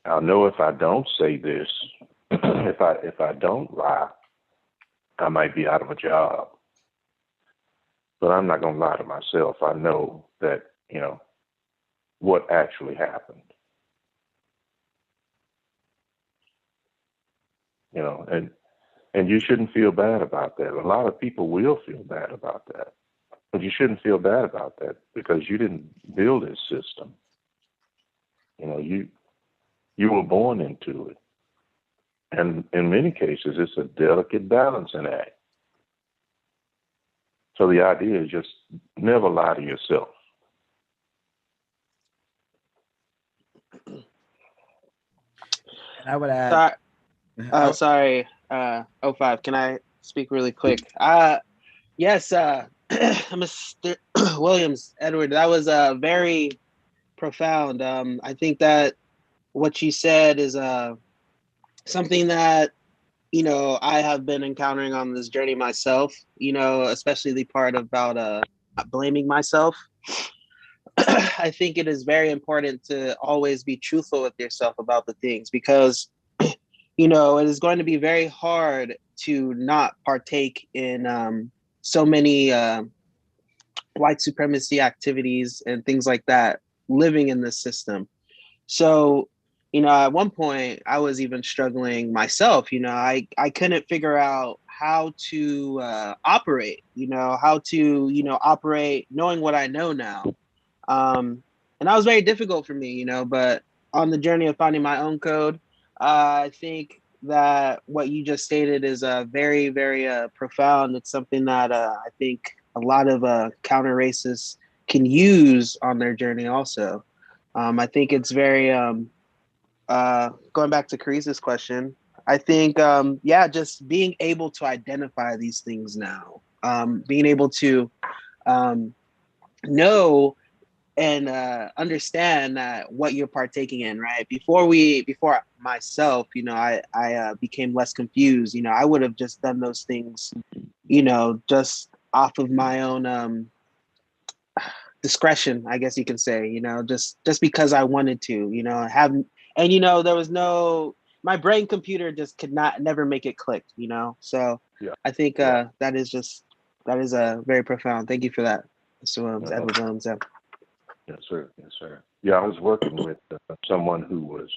I know if I don't say this, if I don't lie, I might be out of a job. But I'm not going to lie to myself. I know that, what actually happened. And you shouldn't feel bad about that. A lot of people will feel bad about that. But you shouldn't feel bad about that because you didn't build this system. You were born into it. And in many cases, it's a delicate balancing act. So the idea is just never lie to yourself. I would add. Sorry, 05, can I speak really quick? Yes, Mr. Williams, Edward, that was very profound. I think that what you said is something that, I have been encountering on this journey myself, especially the part about not blaming myself. I think it is very important to always be truthful with yourself about the things, because it is going to be very hard to not partake in so many white supremacy activities and things like that living in this system. So, at one point I was even struggling myself. I couldn't figure out how to operate, how to, operate knowing what I know now. And that was very difficult for me, but on the journey of finding my own code, I think that what you just stated is very, very profound. It's something that I think a lot of counter racists can use on their journey also. I think it's very, going back to Caresse's question, I think, just being able to identify these things now, being able to know and understand that what you're partaking in, right? Before myself, I became less confused. I would have just done those things, just off of my own discretion, I guess you can say. Just because I wanted to, have, and there was my brain computer just could never make it click, So Yeah. I think that is very profound. Thank you for that, Mr. Williams, Uh-huh. Edward Williams. Yeah. Yes, sir. Yes, sir. Yeah, I was working with someone who was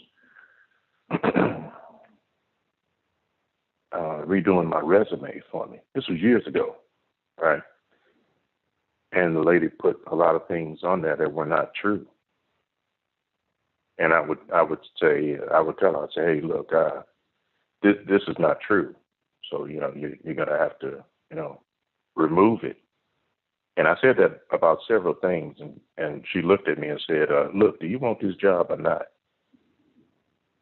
redoing my resume for me. This was years ago, right? And the lady put a lot of things on there that were not true. And I would tell her, I'd say, hey, look, this is not true. So, you're going to have to, remove it. And I said that about several things, and she looked at me and said, look, do you want this job or not?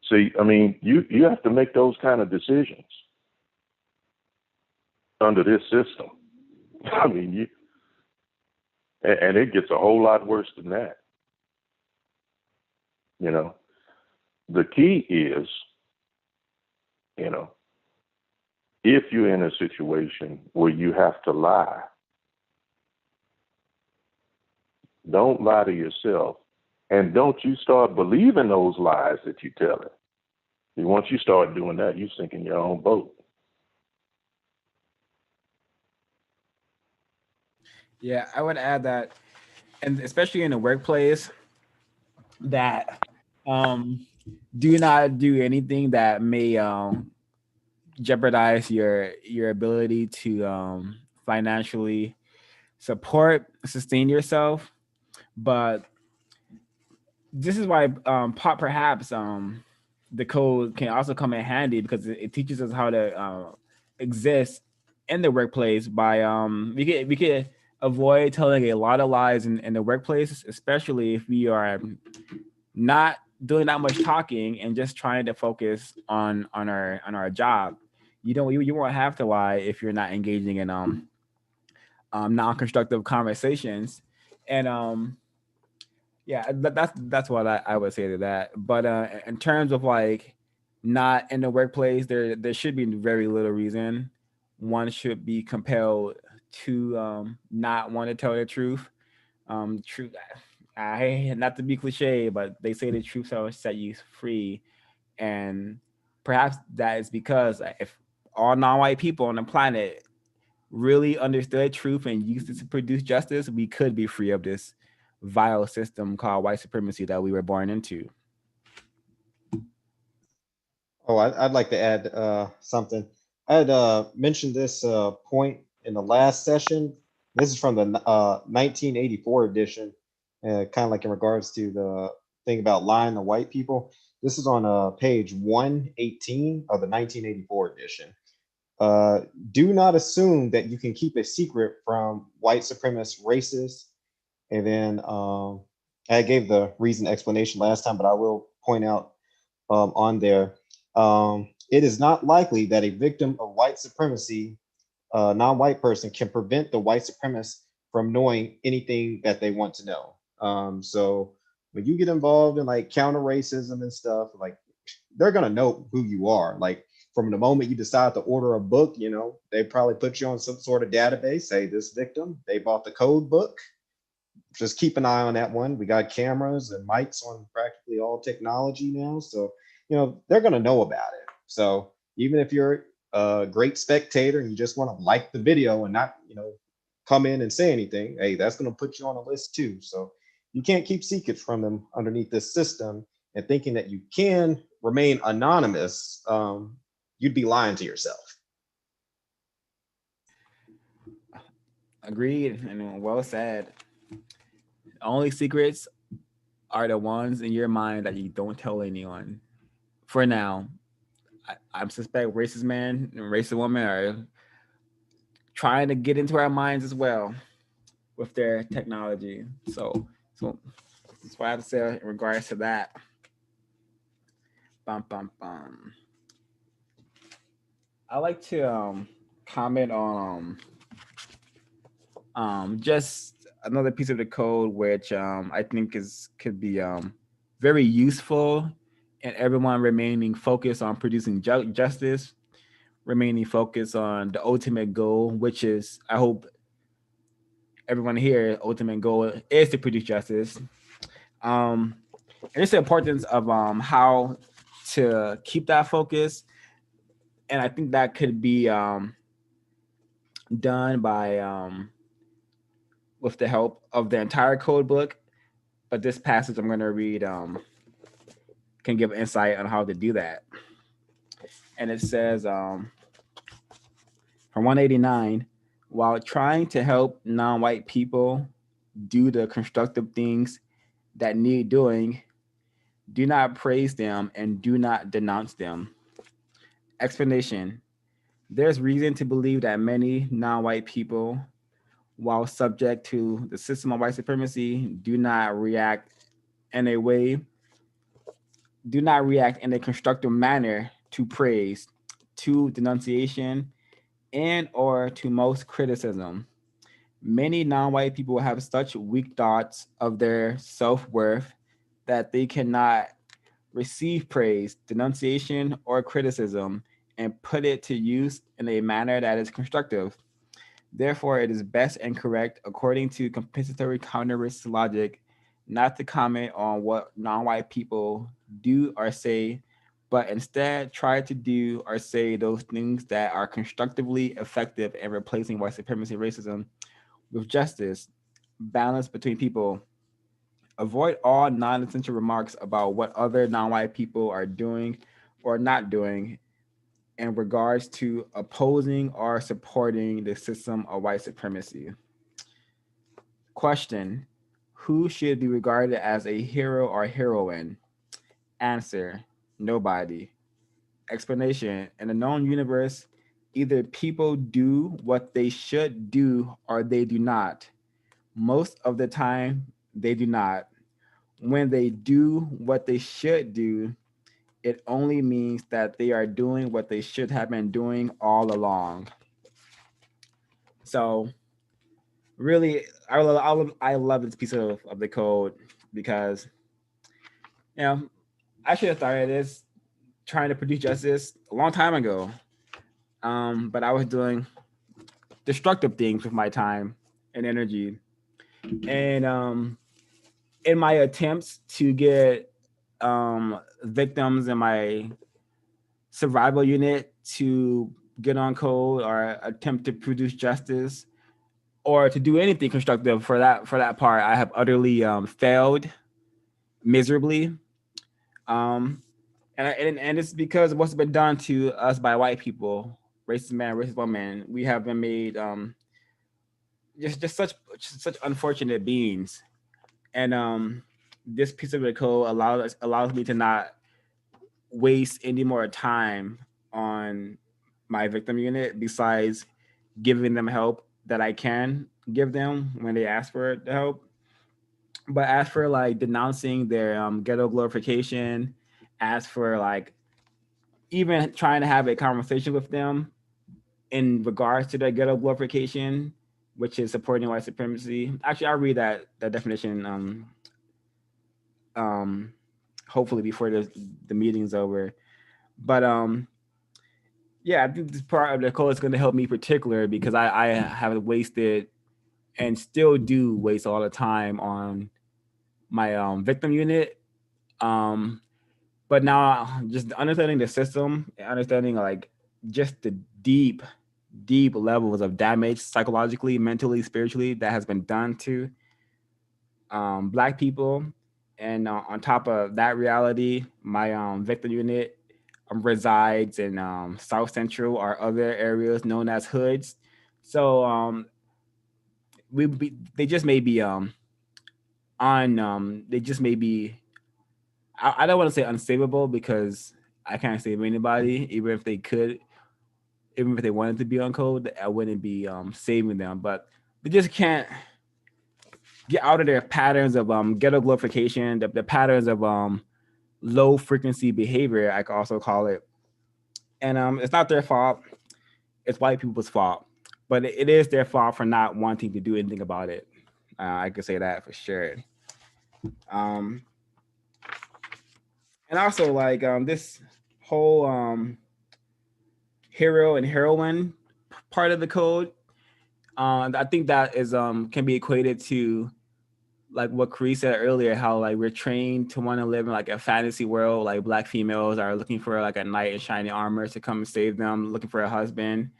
See, I mean, you have to make those kind of decisions under this system. I mean, and it gets a whole lot worse than that. The key is, if you're in a situation where you have to lie, don't lie to yourself, and don't you start believing those lies that you tell it. Once you start doing that, you're sinking your own boat. Yeah, I would add that, and especially in the workplace, that do not do anything that may jeopardize your ability to financially sustain yourself. But this is why perhaps the code can also come in handy, because it teaches us how to exist in the workplace by we could avoid telling a lot of lies in the workplace, especially if we are not doing that much talking and just trying to focus on our job. You won't have to lie if you're not engaging in non-constructive conversations. And yeah, that's what I would say to that. But in terms of like not in the workplace, there should be very little reason one should be compelled to not want to tell the truth. Truth, I not to be cliche, but they say the truth shall set you free, and perhaps that is because if all non-white people on the planet really understood truth and used it to produce justice, we could be free of this vile system called white supremacy that we were born into. Oh, I'd like to add something. I had mentioned this point in the last session. This is from the 1984 edition, kind of like in regards to the thing about lying to white people. This is on page 118 of the 1984 edition. Do not assume that you can keep a secret from white supremacist racists. And then I gave the reason explanation last time, but I will point out on there. It is not likely that a victim of white supremacy, non-white person, can prevent the white supremacist from knowing anything that they want to know. So when you get involved in like counter racism and stuff, like they're gonna know who you are. Like from the moment you decide to order a book, they probably put you on some sort of database. Say this victim, they bought the code book. Just keep an eye on that one. We got cameras and mics on practically all technology now, so they're gonna know about it. So even if you're a great spectator and you just want to like the video and not, come in and say anything, hey, that's going to put you on a list too. So you can't keep secrets from them underneath this system and thinking that you can remain anonymous. You'd be lying to yourself. Agreed, and well said. Only secrets are the ones in your mind that you don't tell anyone. For now, I suspect racist men and racist women are trying to get into our minds as well with their technology. So that's what I have to say in regards to that. Bum bum bum. I like to comment on just another piece of the code which I think could be very useful, and everyone remaining focused on producing justice, remaining focused on the ultimate goal, which is, I hope everyone here, ultimate goal is to produce justice. And it's the importance of how to keep that focus, and I think that could be done by with the help of the entire code book. But this passage I'm going to read can give insight on how to do that. And it says from 189, while trying to help non-white people do the constructive things that need doing, do not praise them and do not denounce them. Explanation. There's reason to believe that many non-white people, while subject to the system of white supremacy, do not react in a constructive manner to praise, to denunciation, and or to most criticism. Many non-white people have such weak thoughts of their self-worth that they cannot receive praise, denunciation, or criticism and put it to use in a manner that is constructive. Therefore, it is best and correct, according to compensatory counter-racist logic, not to comment on what non-white people do or say, but instead try to do or say those things that are constructively effective in replacing white supremacy racism with justice, balance between people. Avoid all non-essential remarks about what other non-white people are doing or not doing in regards to opposing or supporting the system of white supremacy. Question: who should be regarded as a hero or heroine? Answer: nobody. Explanation: in the known universe, either people do what they should do or they do not. Most of the time, they do not. When they do what they should do, it only means that they are doing what they should have been doing all along. So, really, I love this piece of the code because, I should have started this trying to produce justice a long time ago. But I was doing destructive things with my time and energy. And in my attempts to get victims in my survival unit to get on code or attempt to produce justice or to do anything constructive for that part, I have utterly failed miserably. And it's because of what's been done to us by white people, racist man, racist woman. We have been made just such unfortunate beings. And this piece of the code allows me to not waste any more time on my victim unit besides giving them help that I can give them when they ask for the help. But as for like denouncing their ghetto glorification, as for like even trying to have a conversation with them in regards to their ghetto glorification, which is supporting white supremacy. Actually, I'll read that definition hopefully before the meeting's over. But yeah, I think this part of the code is going to help me particular because I have wasted and still do waste all the time on my victim unit. But now just understanding the system, understanding like just the deep levels of damage psychologically, mentally, spiritually that has been done to Black people. And on top of that reality, my victim unit resides in South Central or other areas known as hoods. So they just may be they just may be, I don't want to say unsavable because I can't save anybody, even if they could, even if they wanted to be on code, I wouldn't be saving them. But they just can't get out of their patterns of ghetto glorification, the patterns of low frequency behavior, I could also call it. And it's not their fault, it's white people's fault. But it is their fault for not wanting to do anything about it. I could say that for sure. And also like this whole hero and heroine part of the code, I think that is can be equated to like what Caresse said earlier, how like we're trained to want to live in like a fantasy world. Like Black females are looking for like a knight in shiny armor to come and save them, looking for a husband,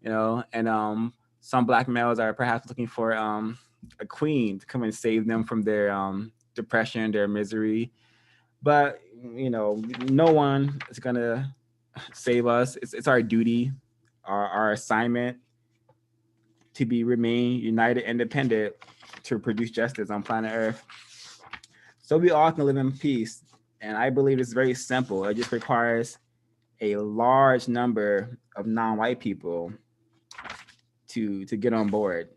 you know, and some Black males are perhaps looking for a queen to come and save them from their depression, their misery. But you know, no one is gonna save us. It's our duty, our assignment to be remain united, independent, to produce justice on planet Earth, so we all can live in peace. And I believe it's very simple. It just requires a large number of non-white people to get on board.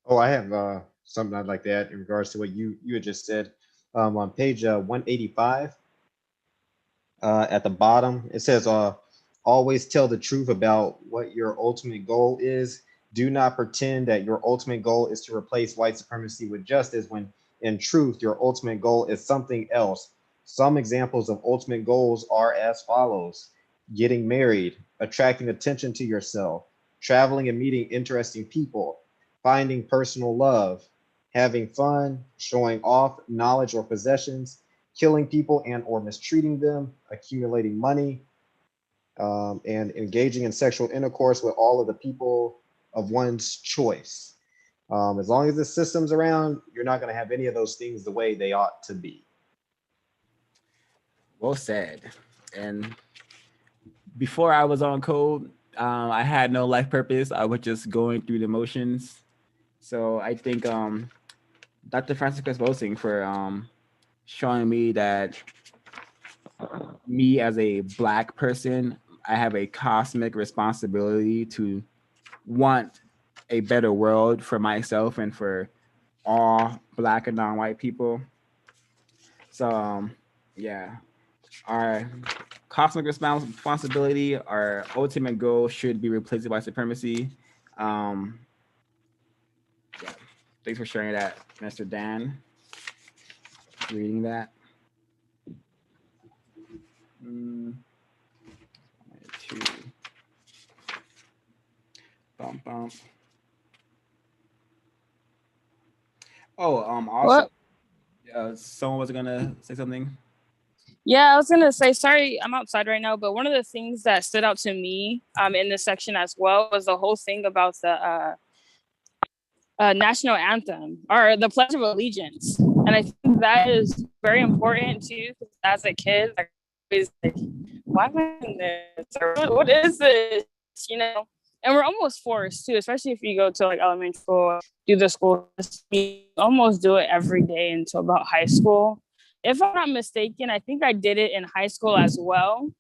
Oh, I have something I'd like to add in regards to what you had just said. On page 185, at the bottom, it says, always tell the truth about what your ultimate goal is. Do not pretend that your ultimate goal is to replace white supremacy with justice, when in truth, your ultimate goal is something else. Some examples of ultimate goals are as follows: getting married, attracting attention to yourself, traveling and meeting interesting people, finding personal love, having fun, showing off knowledge or possessions, killing people and or mistreating them, accumulating money, and engaging in sexual intercourse with all of the people of one's choice. As long as the system's around, you're not going to have any of those things the way they ought to be. Well said. And before I was on code, I had no life purpose. I was just going through the motions. So I think Dr. Franciscus Boasting for showing me that me as a Black person, I have a cosmic responsibility to want a better world for myself and for all Black and non-white people. So yeah, our cosmic responsibility, our ultimate goal should be replaced by supremacy. Yeah. Thanks for sharing that, Mr. Dan. Reading that. Two. Bump, bump. Oh, also, someone was gonna say something. Yeah, I was gonna say, sorry, I'm outside right now, but one of the things that stood out to me in this section as well was the whole thing about the national anthem or the Pledge of Allegiance. And I think that is very important too, because as a kid, I was like, why am I in this? Or what is this? You know? And we're almost forced to, especially if you go to like elementary school, do the school, you almost do it every day until about high school. If I'm not mistaken, I think I did it in high school as well.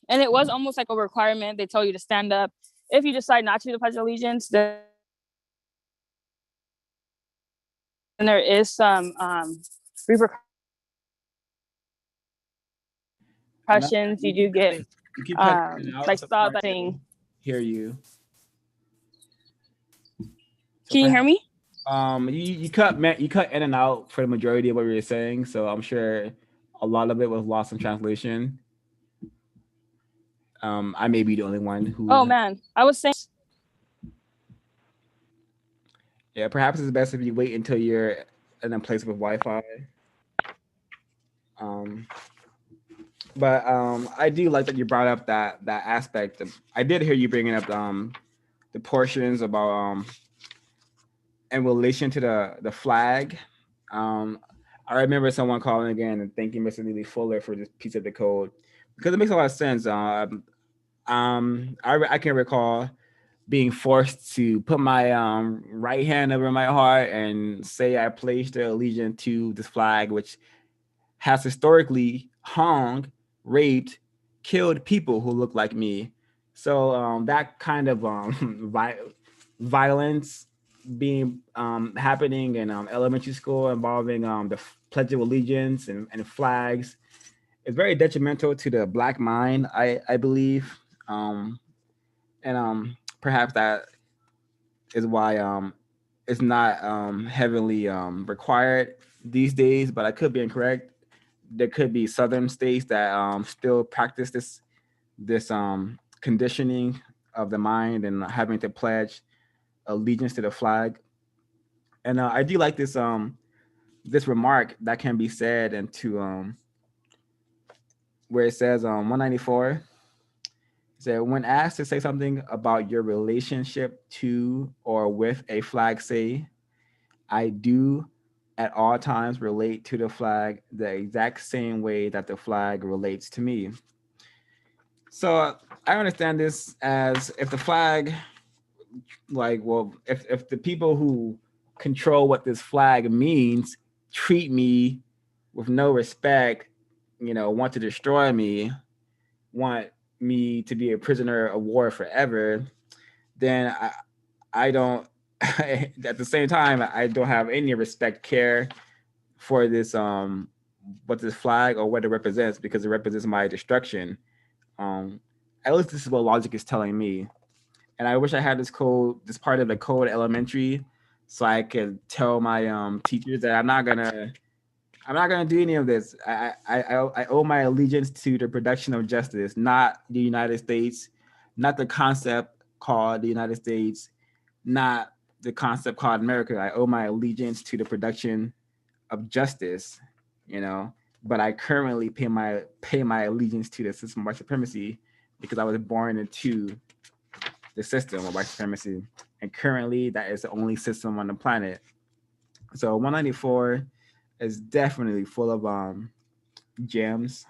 And it was almost like a requirement. They tell you to stand up. If you decide not to do the Pledge of Allegiance, then there is some repercussions. You do get You keep cutting out, like so stop hard to thing. hear you. Can you hear me? You cut in and out for the majority of what we were saying, so I'm sure a lot of it was lost in translation. I may be the only one who. Oh man, I was saying. Yeah, perhaps it's best if you wait until you're in a place with Wi-Fi. But I do like that you brought up that aspect. I did hear you bringing up the portions about in relation to the flag. I remember someone calling again and thanking Mr. Lily Fuller for this piece of the code because it makes a lot of sense. I can recall being forced to put my right hand over my heart and say I pledged allegiance to this flag, which has historically hung, raped, killed people who look like me. So that kind of violence being happening in elementary school involving the Pledge of Allegiance and flags is very detrimental to the Black mind, I believe. And perhaps that is why it's not heavily required these days, but I could be incorrect. There could be southern states that still practice this conditioning of the mind and having to pledge allegiance to the flag. And I do like this remark that can be said into where it says 194. So when asked to say something about your relationship to or with a flag, say, I do at all times relate to the flag the exact same way that the flag relates to me. So I understand this as if the flag, if the people who control what this flag means treat me with no respect, want to destroy me, want me to be a prisoner of war forever, then I don't. At the same time, I don't have any respect, care for this what this flag or what it represents because it represents my destruction. Um, at least this is what logic is telling me, and I wish I had this part of the code elementary, so I could tell my teachers that I'm not gonna do any of this. I owe my allegiance to the production of justice, not the United States, not the concept called the United States, not the concept called America. I owe my allegiance to the production of justice, you know. But I currently pay my allegiance to the system of white supremacy because I was born into the system of white supremacy, and currently that is the only system on the planet. So 194 is definitely full of gems.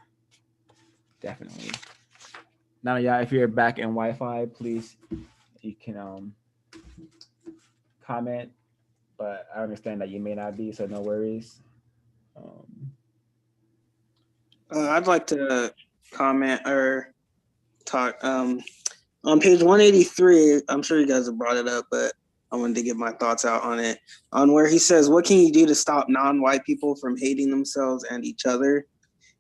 Definitely. Now, yeah, if you're back in Wi-Fi, please you can comment, but I understand that you may not be, so no worries. I'd like to comment or talk on page 183. I'm sure you guys have brought it up, but I wanted to get my thoughts out on it. On where he says, "What can you do to stop non-white people from hating themselves and each other?"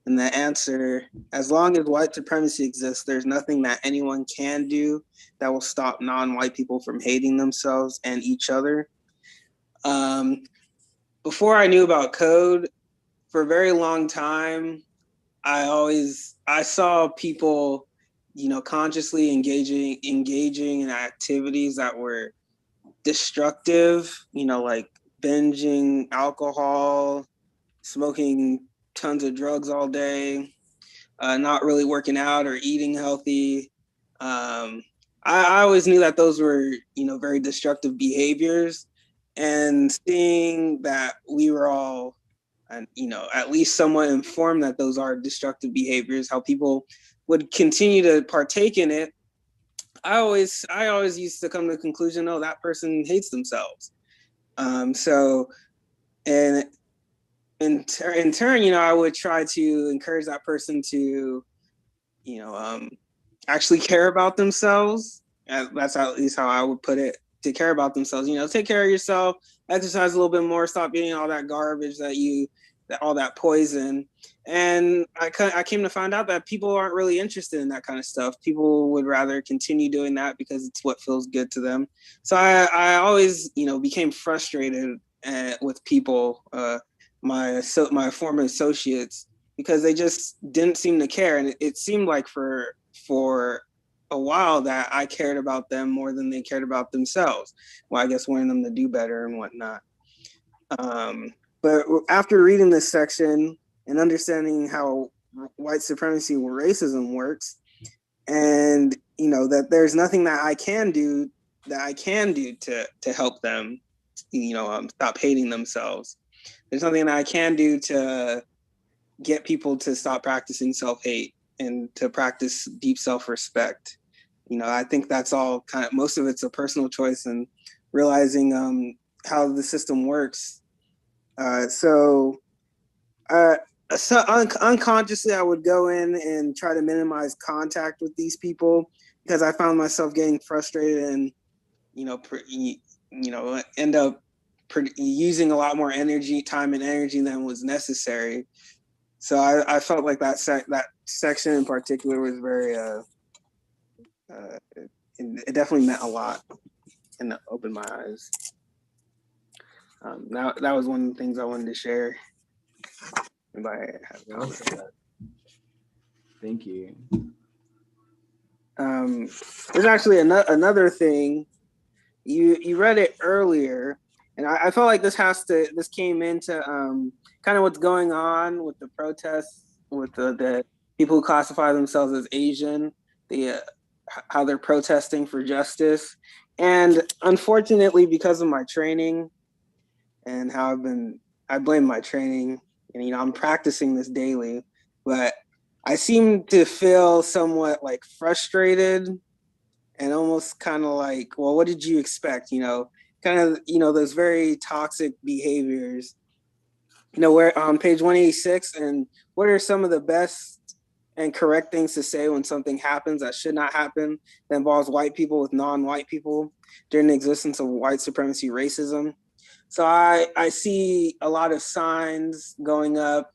And the answer, as long as white supremacy exists, there's nothing that anyone can do that will stop non-white people from hating themselves and each other. Before I knew about code, for a very long time, I saw people, consciously engaging in activities that were destructive, like binging alcohol, smoking tons of drugs all day, not really working out or eating healthy. I always knew that those were, very destructive behaviors, and seeing that we were all, and at least somewhat informed that those are destructive behaviors, how people would continue to partake in it. I always used to come to the conclusion, oh, that person hates themselves. So, and in turn, I would try to encourage that person to, actually care about themselves. That's at least how I would put it. To care about themselves, take care of yourself, exercise a little bit more, stop eating all that garbage all that poison. And I came to find out that people aren't really interested in that kind of stuff. People would rather continue doing that because it's what feels good to them. So I always, became frustrated with people, my former associates, because they just didn't seem to care. And it seemed like for a while that I cared about them more than they cared about themselves. Well, I guess wanting them to do better and whatnot. But after reading this section and understanding how white supremacy or racism works, and that there's nothing that I can do to help them, stop hating themselves. There's nothing that I can do to get people to stop practicing self-hate and to practice deep self-respect. I think that's all kind of, most of it's a personal choice and realizing how the system works. So unconsciously, I would go in and try to minimize contact with these people because I found myself getting frustrated and, end up using a lot more time and energy than was necessary. So I felt like that section in particular was very, it definitely meant a lot and opened my eyes. That was one of the things I wanted to share. Thank you. There's actually another thing. You read it earlier, and I felt like this came into kind of what's going on with the protests, with the people who classify themselves as Asian, how they're protesting for justice. And unfortunately, because of my training and how I blame my training, and I'm practicing this daily, but I seem to feel somewhat like frustrated and almost kind of like, well, what did you expect? Kind of, those very toxic behaviors, where on page 186, and what are some of the best and correct things to say when something happens that should not happen, that involves white people with non-white people during the existence of white supremacy racism. So I see a lot of signs going up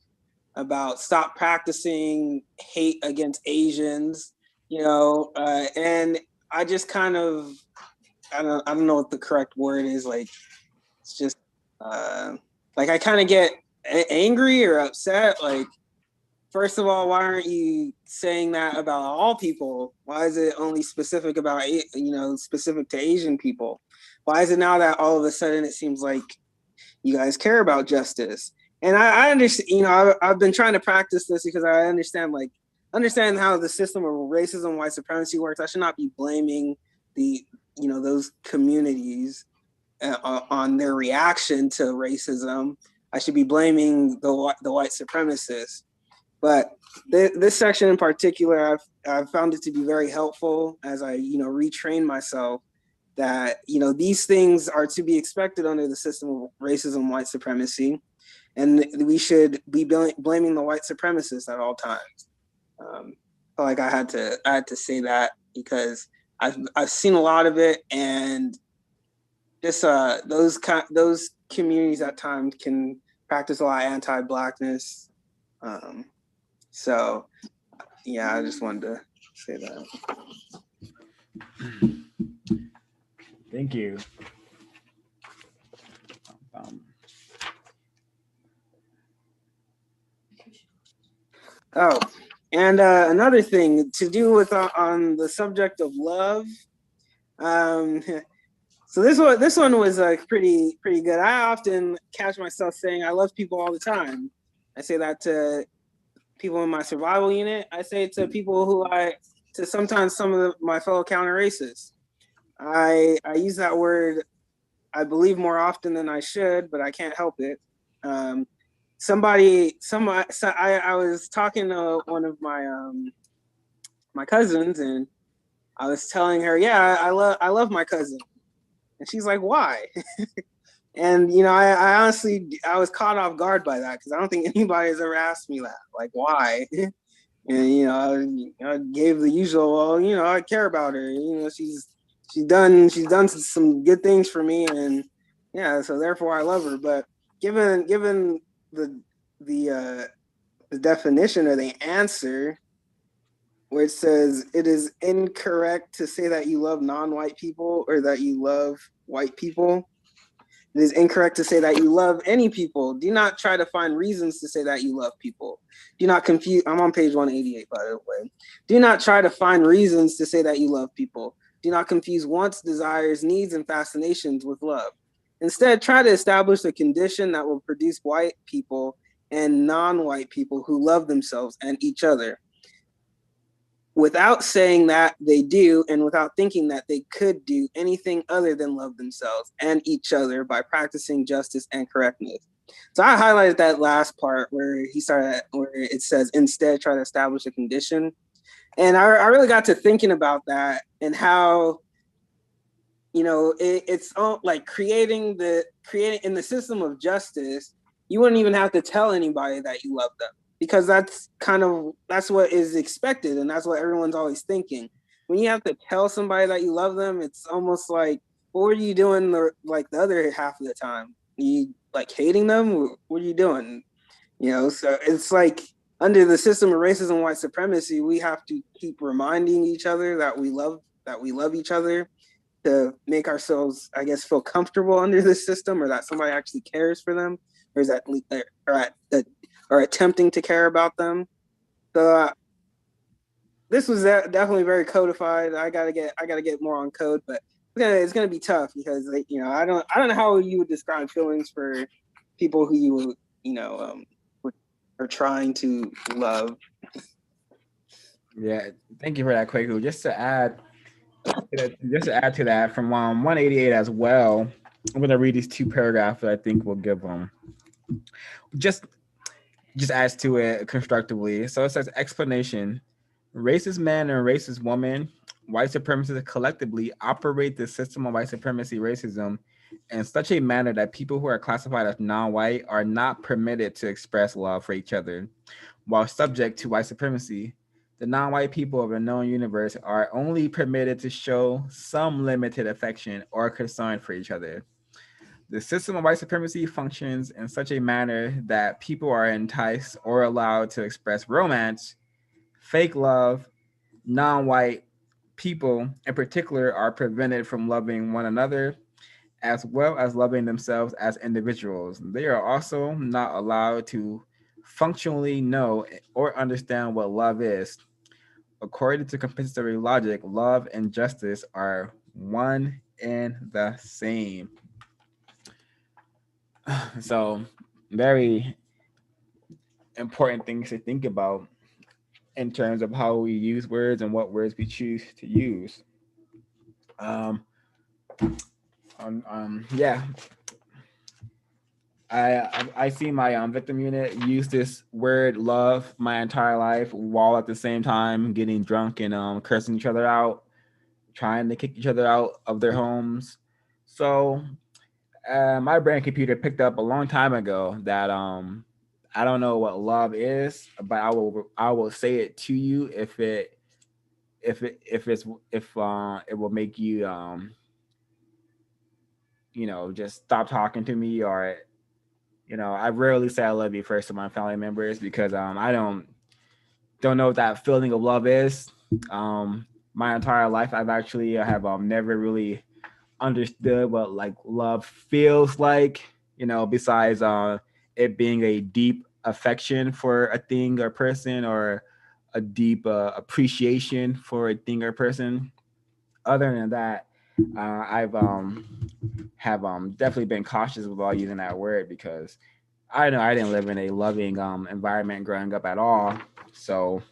about stop practicing hate against Asians, and I just kind of, I don't know what the correct word is. Like, it's just like I kind of get angry or upset. Like, first of all, why aren't you saying that about all people? Why is it only specific about, specific to Asian people? Why is it now that all of a sudden it seems like you guys care about justice? And I understand, I've been trying to practice this because I understand how the system of racism, white supremacy works. I should not be blaming those communities on their reaction to racism. I should be blaming the white supremacists. But this section in particular, I've found it to be very helpful as I, retrain myself that, these things are to be expected under the system of racism, white supremacy, and we should be blaming the white supremacists at all times. Felt like I had to say that because I've seen a lot of it, and just those communities at times can practice a lot of anti-Blackness. So yeah, I just wanted to say that. Thank you. Oh, and another thing to do with on the subject of love. So this one was pretty good. I often catch myself saying I love people all the time. I say that to people in my survival unit. I say it to people to sometimes some of my fellow counter racists. I use that word, I believe, more often than I should, but I can't help it. I was talking to one of my cousins, and I was telling her, yeah, I love my cousin, and she's like, why? And I honestly, I was caught off guard by that because I don't think anybody has ever asked me that, like, why? And I gave the usual, well, I care about her. She's done some good things for me, and yeah, so therefore I love her. But given the definition or the answer, where it says it is incorrect to say that you love non-white people or that you love white people. It is incorrect to say that you love any people. Do not try to find reasons to say that you love people. Do not confuse. I'm on page 188, by the way. Do not try to find reasons to say that you love people. Do not confuse wants, desires, needs, and fascinations with love. Instead, try to establish a condition that will produce white people and non-white people who love themselves and each other, without saying that they do and without thinking that they could do anything other than love themselves and each other by practicing justice and correctness. So I highlighted that last part where where it says, instead, try to establish a condition. And I really got to thinking about that and how, it's all like creating in the system of justice, you wouldn't even have to tell anybody that you love them, because that's what is expected, and that's what everyone's always thinking. When you have to tell somebody that you love them, it's almost like, what were you doing the other half of the time? You like hating them? What are you doing? So it's like, under the system of racism and white supremacy, we have to keep reminding each other that we love each other, to make ourselves, I guess, feel comfortable under this system, or that somebody actually cares for them, or is that or attempting to care about them. So this was definitely very codified. I gotta get more on code, but it's gonna be tough because I don't know how you would describe feelings for people who you are trying to love. Yeah, thank you for that, Kwaku. Just to add to that, from 188 as well, I'm gonna read these two paragraphs that I think will give them just adds to it constructively. So it says, explanation: racist men and racist women, white supremacists collectively operate the system of white supremacy racism in such a manner that people who are classified as non-white are not permitted to express love for each other while subject to white supremacy. The non-white people of the known universe are only permitted to show some limited affection or concern for each other. The system of white supremacy functions in such a manner that people are enticed or allowed to express romance, fake love. Non-white people in particular are prevented from loving one another as well as loving themselves as individuals. They are also not allowed to functionally know or understand what love is. According to compensatory logic, love and justice are one and the same. So, very important things to think about in terms of how we use words and what words we choose to use. Yeah, I see my victim unit use this word love my entire life, while at the same time getting drunk and cursing each other out, trying to kick each other out of their homes. So my brain computer picked up a long time ago that I don't know what love is, but I will say it to you if it will make you just stop talking to me, or I rarely say I love you first to my family members, because I don't know what that feeling of love is. My entire life I have never really understood what like love feels like, besides it being a deep affection for a thing or person, or a deep appreciation for a thing or person. Other than that, I've have definitely been cautious about using that word, because I know I didn't live in a loving environment growing up at all. So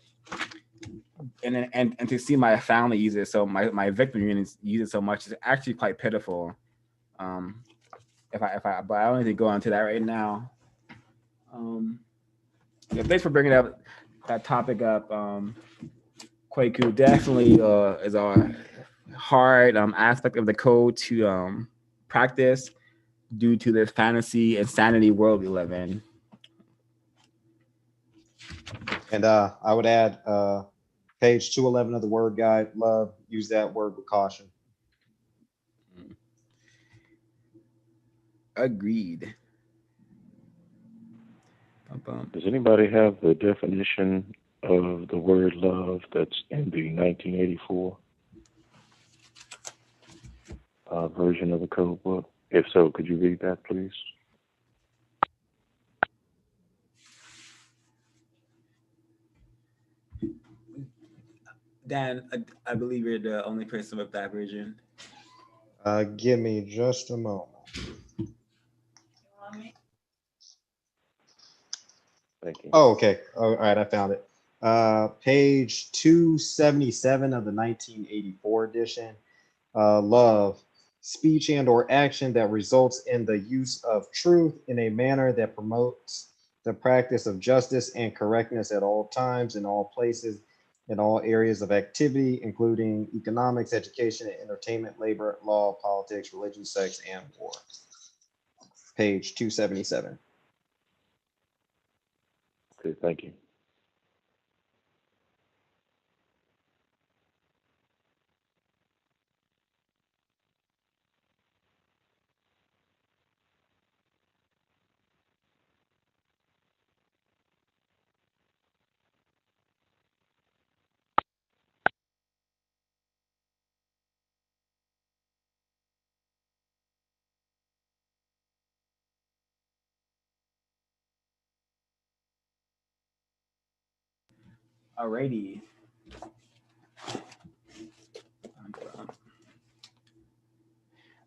and to see my family use it, so my victim units use it so much, is actually quite pitiful. Um, if I but I don't need to go into that right now. Yeah, thanks for bringing up that topic up. Kwaku definitely is a hard aspect of the code to practice due to this fantasy insanity world we live in. And I would add page 211 of the word guide, love, use that word with caution. Agreed. Does anybody have the definition of the word love that's in the 1984 version of the code book? If so, could you read that, please? Dan, I believe you're the only person with that version. Give me just a moment. Thank you. Oh, okay. All right, I found it. Page 277 of the 1984 edition. Love, speech and or action that results in the use of truth in a manner that promotes the practice of justice and correctness at all times, in all places, in all areas of activity, including economics, education, entertainment, labor, law, politics, religion, sex, and war. Page 277. Okay, thank you. Alrighty.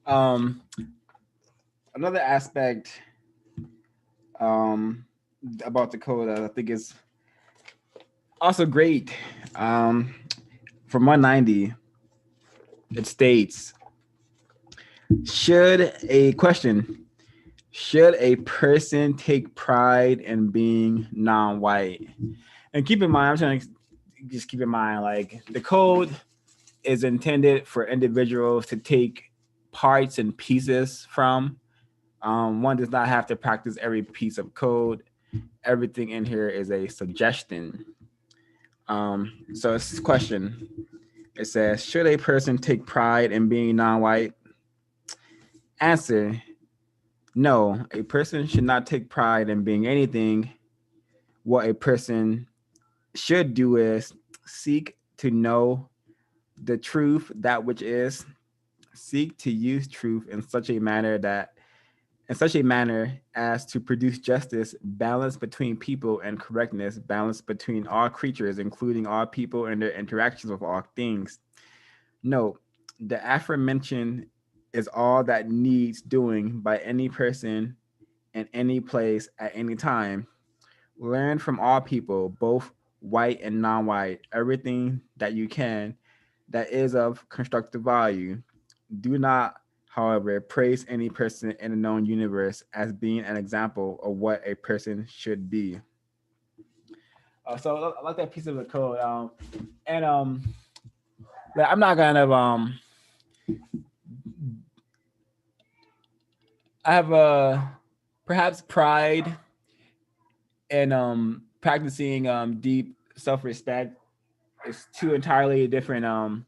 Another aspect about the code that I think is also great. From 190, it states, should a person take pride in being non-white? And keep in mind, I'm trying to just keep in mind, like, the code is intended for individuals to take parts and pieces from. One does not have to practice every piece of code. Everything in here is a suggestion. So it's this question. It says, should a person take pride in being non-white? Answer, no. A person should not take pride in being anything. What a person should do is seek to know the truth, that which is, seek to use truth in such a manner as to produce justice, balance between people, and correctness, balance between all creatures, including all people and their interactions with all things. Note, the aforementioned is all that needs doing by any person in any place at any time. Learn from all people, both white and non-white, everything that you can that is of constructive value. Do not, however, praise any person in the known universe as being an example of what a person should be. So I like that piece of the code. And I'm not gonna I have perhaps pride in practicing deep self-respect. It's two entirely different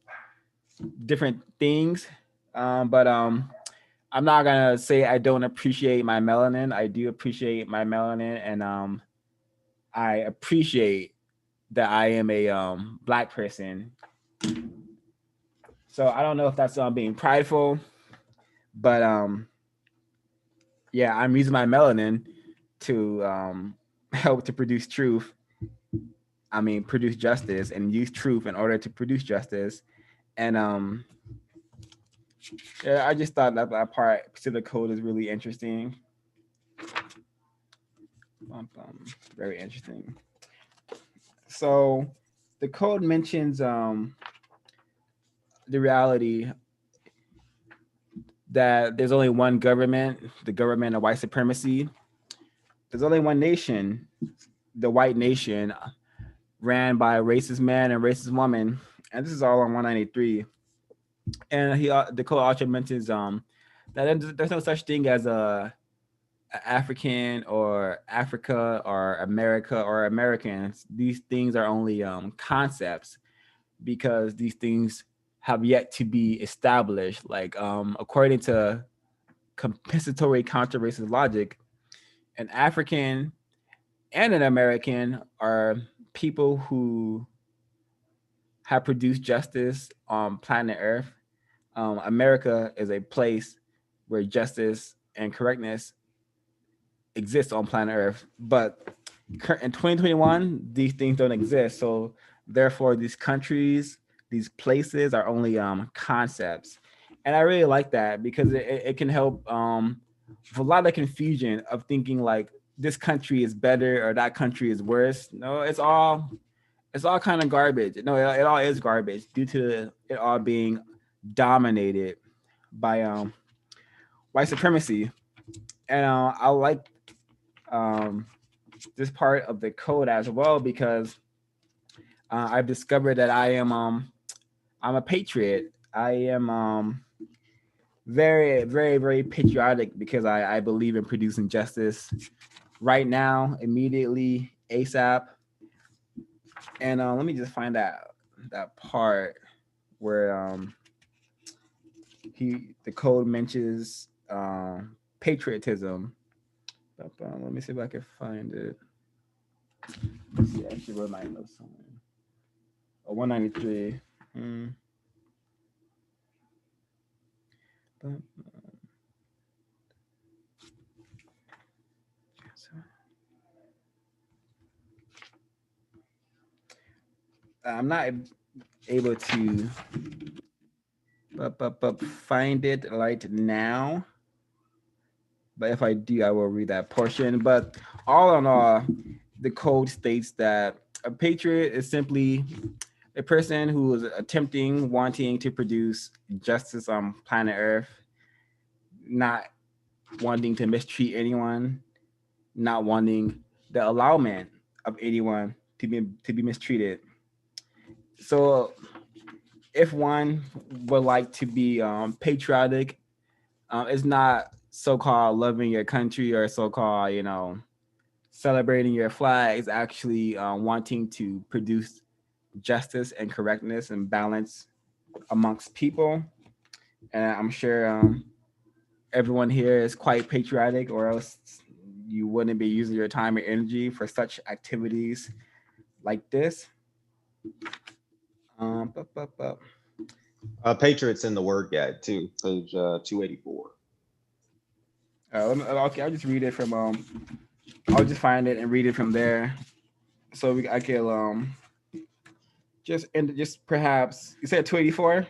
things. But I'm not gonna say I don't appreciate my melanin. I do appreciate my melanin, and I appreciate that I am a Black person. So I don't know if that's being prideful, but yeah, I'm using my melanin to help to produce truth. I mean, produce justice, and use truth in order to produce justice. And yeah, I just thought that part to the code is really interesting. Very interesting. So the code mentions the reality that there's only one government, the government of white supremacy. There's only one nation, the white nation, ran by a racist man and racist woman. And this is all on 193. And the code also mentions that there's no such thing as a African or Africa or America or Americans. These things are only concepts, because these things have yet to be established. Like according to compensatory counter-racist logic, an African and an American are people who have produced justice on planet Earth. America is a place where justice and correctness exists on planet Earth, but in 2021, these things don't exist. So therefore, these countries, these places are only concepts. And I really like that, because it can help with a lot of confusion of thinking like this country is better or that country is worse. No, it's all kind of garbage. No, it all is garbage due to it all being dominated by white supremacy. And I like um, this part of the code as well because I've discovered that I'm a patriot. I am very, very, very patriotic because I believe in producing justice right now, immediately, ASAP. And let me just find that part where the code mentions patriotism. Let me see if I can find it. Let's see, I actually wrote my notes somewhere. Oh, 193. I'm not able to find it right now. But if I do, I will read that portion. But all in all, the code states that a patriot is simply a person who is wanting to produce justice on planet Earth, not wanting to mistreat anyone, not wanting the allowment of anyone to be mistreated. So, if one would like to be patriotic, it's not so-called loving your country or so-called celebrating your flag. It's actually wanting to produce justice and correctness and balance amongst people. And I'm sure everyone here is quite patriotic, or else you wouldn't be using your time and energy for such activities like this. Um, bup, bup, bup. Patriots in the word guide too, page 284. Okay, I'll just read it from I'll just find it and read it from there. So I can just perhaps you said 284.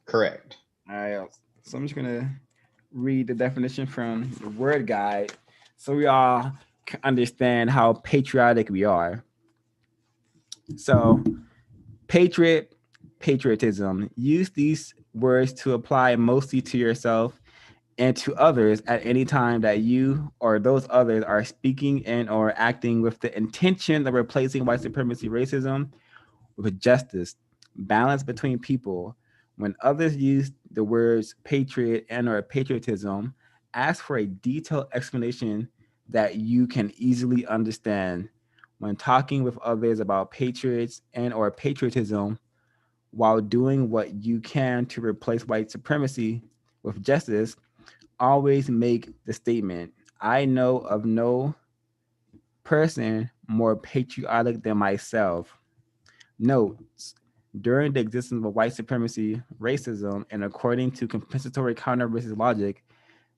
Correct. All right, so I'm just gonna read the definition from the word guide so we all can understand how patriotic we are. So, patriotism. Use these words to apply mostly to yourself and to others at any time that you or those others are speaking and or acting with the intention of replacing white supremacy racism with justice, balance between people. When others use the words patriot and or patriotism, ask for a detailed explanation that you can easily understand. When talking with others about patriots and or patriotism, while doing what you can to replace white supremacy with justice, always make the statement, I know of no person more patriotic than myself. Notes, during the existence of white supremacy, racism, and according to compensatory counter-racist logic,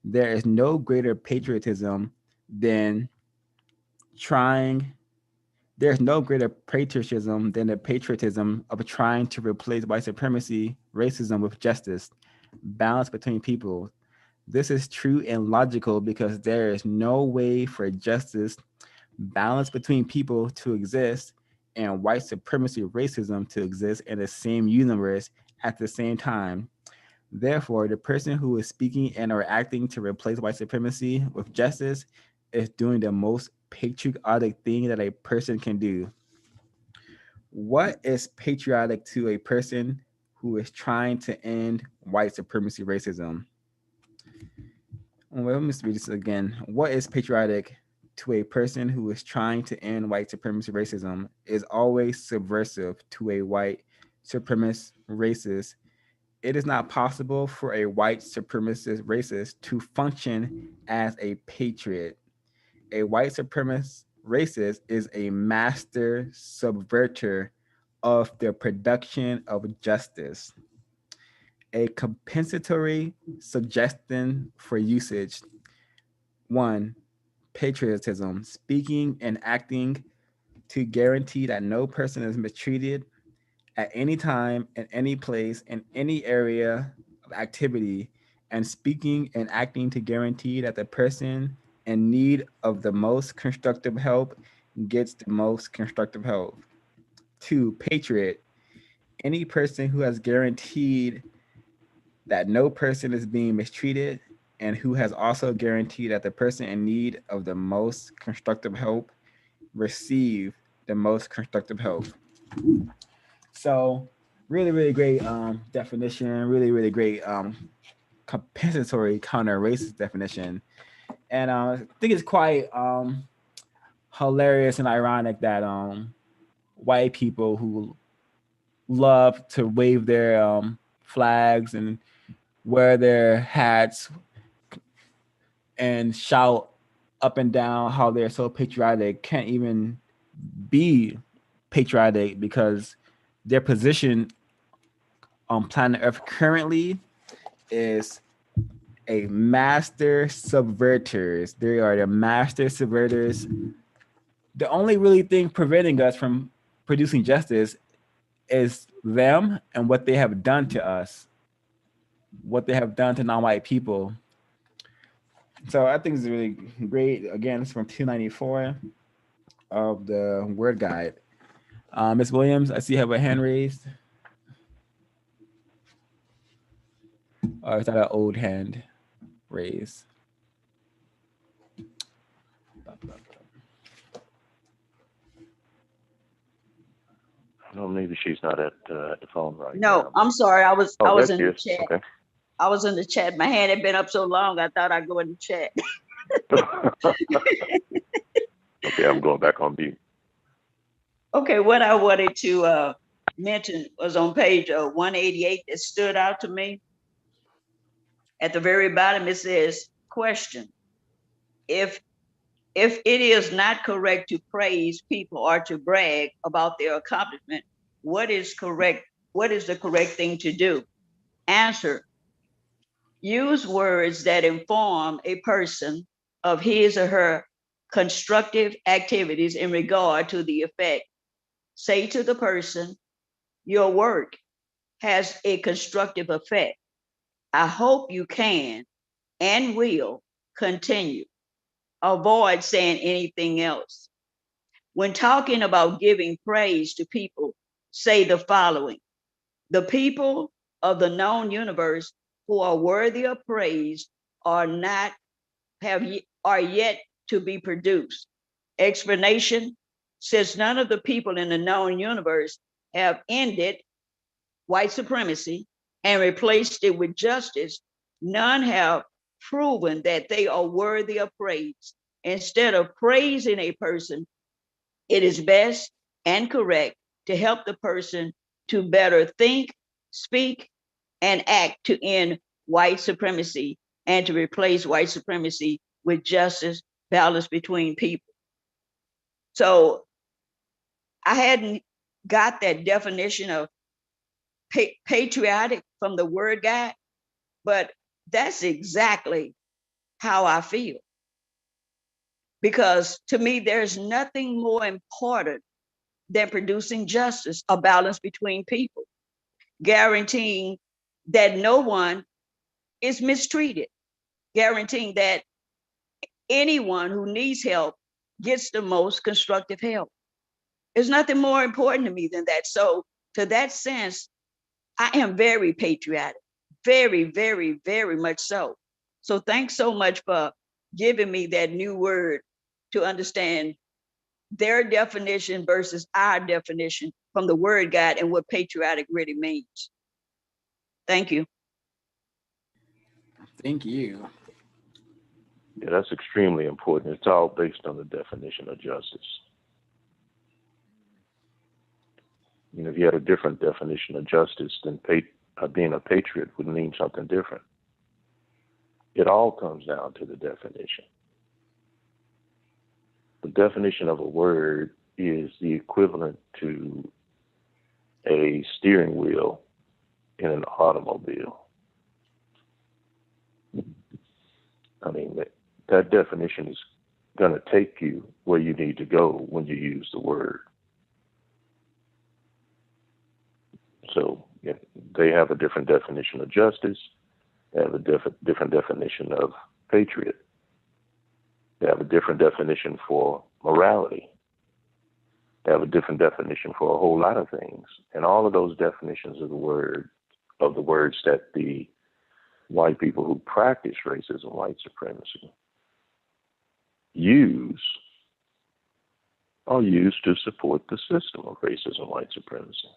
there is no greater patriotism than trying. There's no greater patriotism than the patriotism of trying to replace white supremacy, racism with justice, balance between people. This is true and logical because there is no way for justice, balance between people to exist and white supremacy racism to exist in the same universe at the same time. Therefore, the person who is speaking and or acting to replace white supremacy with justice is doing the most patriotic thing that a person can do. What is patriotic to a person who is trying to end white supremacy racism? Well, let me read this again. What is patriotic to a person who is trying to end white supremacy racism is always subversive to a white supremacist racist. It is not possible for a white supremacist racist to function as a patriot. A white supremacist racist is a master subverter of the production of justice. A compensatory suggestion for usage. One, patriotism, speaking and acting to guarantee that no person is mistreated at any time, in any place, in any area of activity, and speaking and acting to guarantee that the person in need of the most constructive help gets the most constructive help. 2, patriot, any person who has guaranteed that no person is being mistreated and who has also guaranteed that the person in need of the most constructive help receive the most constructive help. So really, really great definition, really, really great compensatory counter-racist definition. And I think it's quite hilarious and ironic that white people who love to wave their flags and wear their hats and shout up and down how they're so patriotic can't even be patriotic because their position on planet Earth currently is a master subverters. They are the master subverters. The only really thing preventing us from producing justice is them and what they have done to us, what they have done to non-white people. So I think it's really great. Again, it's from 294 of the Word Guide. Ms. Williams, I see you have a hand raised. Or is that an old hand raised? No, maybe she's not at the phone right No, now. I'm sorry. I was there in she the is. chat. Okay. I was in the chat. My hand had been up so long, I thought I'd go in the chat. Okay, I'm going back on mute. Okay, what I wanted to mention was on page 188 that stood out to me. At the very bottom, it says, question, if it is not correct to praise people or to brag about their accomplishment, what is correct? What is the correct thing to do? Answer, use words that inform a person of his or her constructive activities in regard to the effect. Say to the person, your work has a constructive effect. I hope you can and will continue. Avoid saying anything else. When talking about giving praise to people, say the following: the people of the known universe who are worthy of praise are not are yet to be produced. Explanation: since none of the people in the known universe have ended white supremacy and replaced it with justice, none have proven that they are worthy of praise. Instead of praising a person, it is best and correct to help the person to better think, speak, and act to end white supremacy and to replace white supremacy with justice, balance between people. So I hadn't got that definition of patriotic from the Word Guide, but that's exactly how I feel. Because to me, there's nothing more important than producing justice, a balance between people, guaranteeing that no one is mistreated, guaranteeing that anyone who needs help gets the most constructive help. There's nothing more important to me than that. So to that sense, I am very patriotic, very, very, very much so. So thanks so much for giving me that new word to understand their definition versus our definition from the Word Guide and what patriotic really means. Thank you. Thank you. Yeah, that's extremely important. It's all based on the definition of justice. You know, if you had a different definition of justice, then being a patriot would mean something different. It all comes down to the definition. The definition of a word is the equivalent to a steering wheel in an automobile. I mean, that definition is going to take you where you need to go when you use the word. So yeah, they have a different definition of justice. They have a different definition of patriot. They have a different definition for morality. They have a different definition for a whole lot of things. And all of those definitions of the words that the white people who practice racism, white supremacy, use are used to support the system of racism, white supremacy.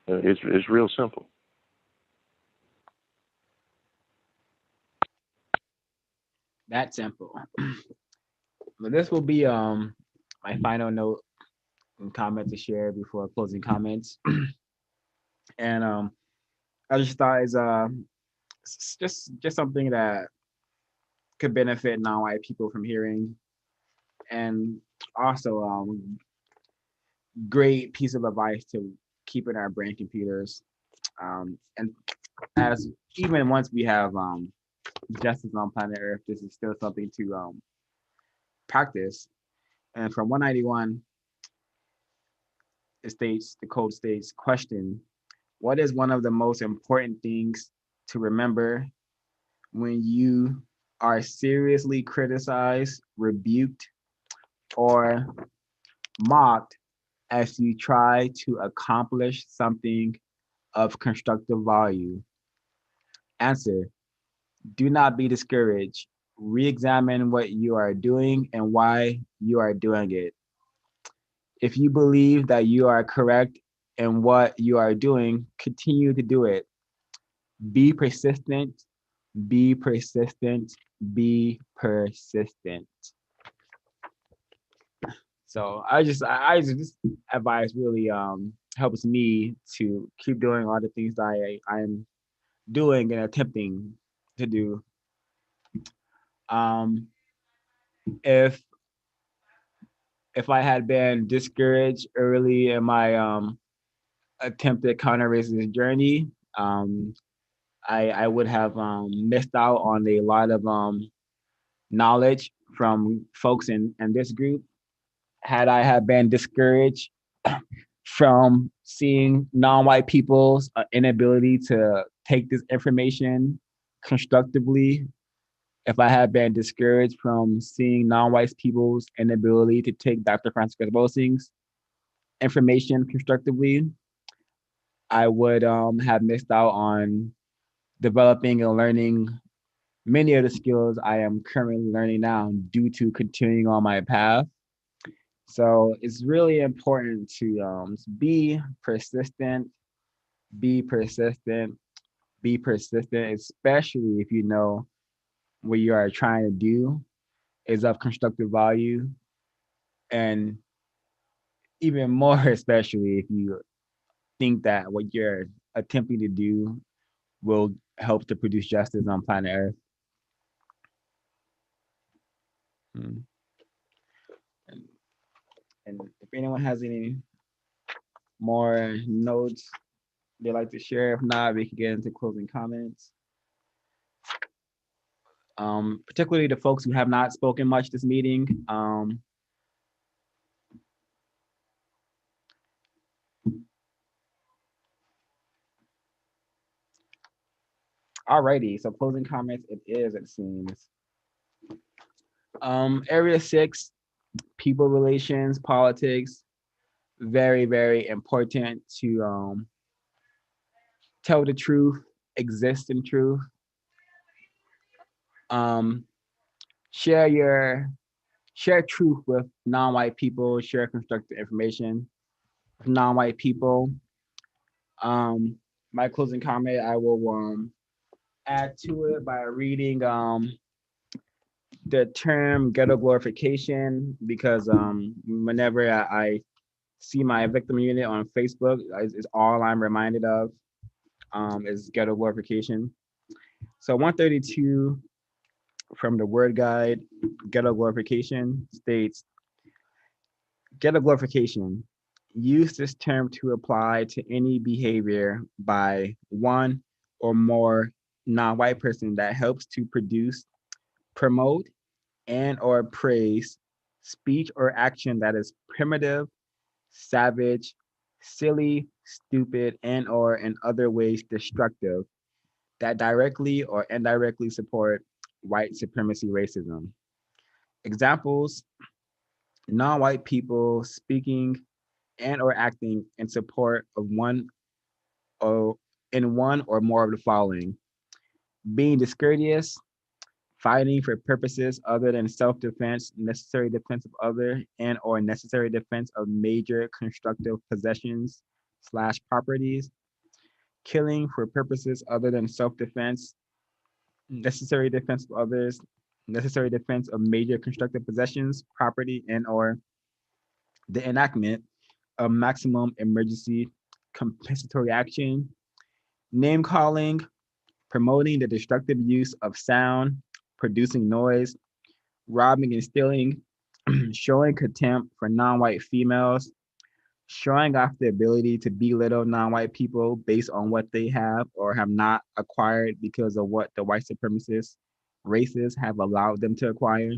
It's real simple. That simple. But this will be my final note and comment to share before closing comments. And I just thought is just something that could benefit non-white people from hearing, and also great piece of advice to keep in our brain computers. And as even once we have justice on planet Earth, this is still something to practice. And from 191, the code states, question: what is one of the most important things to remember when you are seriously criticized, rebuked, or mocked as you try to accomplish something of constructive value? Answer: do not be discouraged. Re-examine what you are doing and why you are doing it. If you believe that you are correct in what you are doing, continue to do it. Be persistent, be persistent, be persistent. So I just this advice really helps me to keep doing all the things that I am doing and attempting to do. Um, if I had been discouraged early in my attempted counter racist journey, I would have missed out on a lot of knowledge from folks in this group. Had I had been discouraged from seeing non-white people's inability to take this information constructively, if I had been discouraged from seeing non-white people's inability to take Dr. Francisco Bosing's information constructively, I would have missed out on developing and learning many of the skills I am currently learning now due to continuing on my path. So it's really important to be persistent, be persistent, be persistent, especially if you know what you are trying to do is of constructive value. And even more, especially if you think that what you're attempting to do will help to produce justice on planet Earth. Hmm. And if anyone has any more notes they'd like to share, if not, we can get into closing comments. Particularly the folks who have not spoken much this meeting. Alrighty, so closing comments it is, it seems. Area 6, people relations, politics, very, very important to tell the truth, exist in truth. Share truth with non-white people, share constructive information with non-white people. My closing comment, I will add to it by reading the term ghetto glorification, because whenever I see my victim unit on Facebook, is all I'm reminded of is ghetto glorification. So 132 from the word guide, ghetto glorification states, ghetto glorification: use this term to apply to any behavior by one or more non-white person that helps to produce, promote, and or praise speech or action that is primitive, savage, silly, stupid, and or in other ways destructive that directly or indirectly support white supremacy racism. Examples: non-white people speaking and or acting in support of or one or more of the following: being discourteous, fighting for purposes other than self-defense, necessary defense of other and or necessary defense of major constructive possessions slash properties, killing for purposes other than self-defense, necessary defense of others, necessary defense of major constructive possessions, property, and or the enactment of maximum emergency compensatory action, name calling, promoting the destructive use of sound, producing noise, robbing and stealing, showing contempt for non-white females, showing off the ability to belittle non-white people based on what they have or have not acquired because of what the white supremacist races have allowed them to acquire,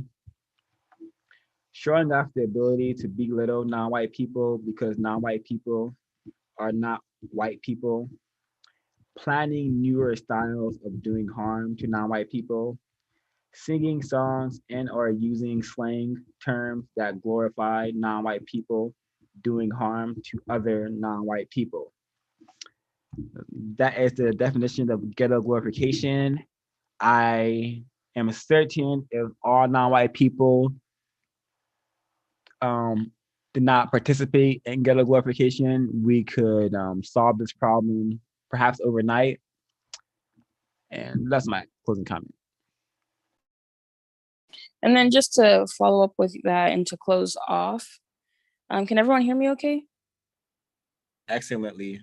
showing off the ability to belittle non-white people because non-white people are not white people, planning newer styles of doing harm to non-white people, singing songs and or using slang terms that glorify non-white people doing harm to other non-white people. That is the definition of ghetto glorification. I am certain if all non-white people did not participate in ghetto glorification, we could solve this problem perhaps overnight. And that's my closing comment. And then just to follow up with that and to close off, can everyone hear me okay? Excellently.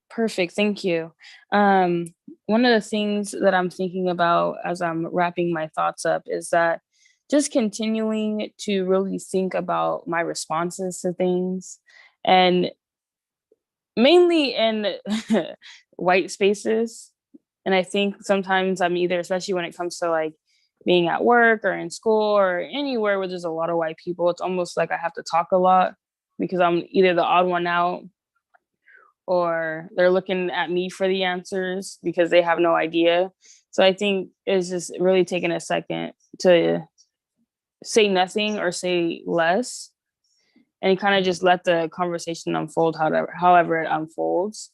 Perfect, thank you. One of the things that I'm thinking about as I'm wrapping my thoughts up is that just continuing to really think about my responses to things, and mainly in white spaces. And I think sometimes I'm either, especially when it comes to like being at work or in school or anywhere where there's a lot of white people, it's almost like I have to talk a lot because I'm either the odd one out or they're looking at me for the answers because they have no idea. So I think it's just really taking a second to say nothing or say less and kind of just let the conversation unfold however it unfolds.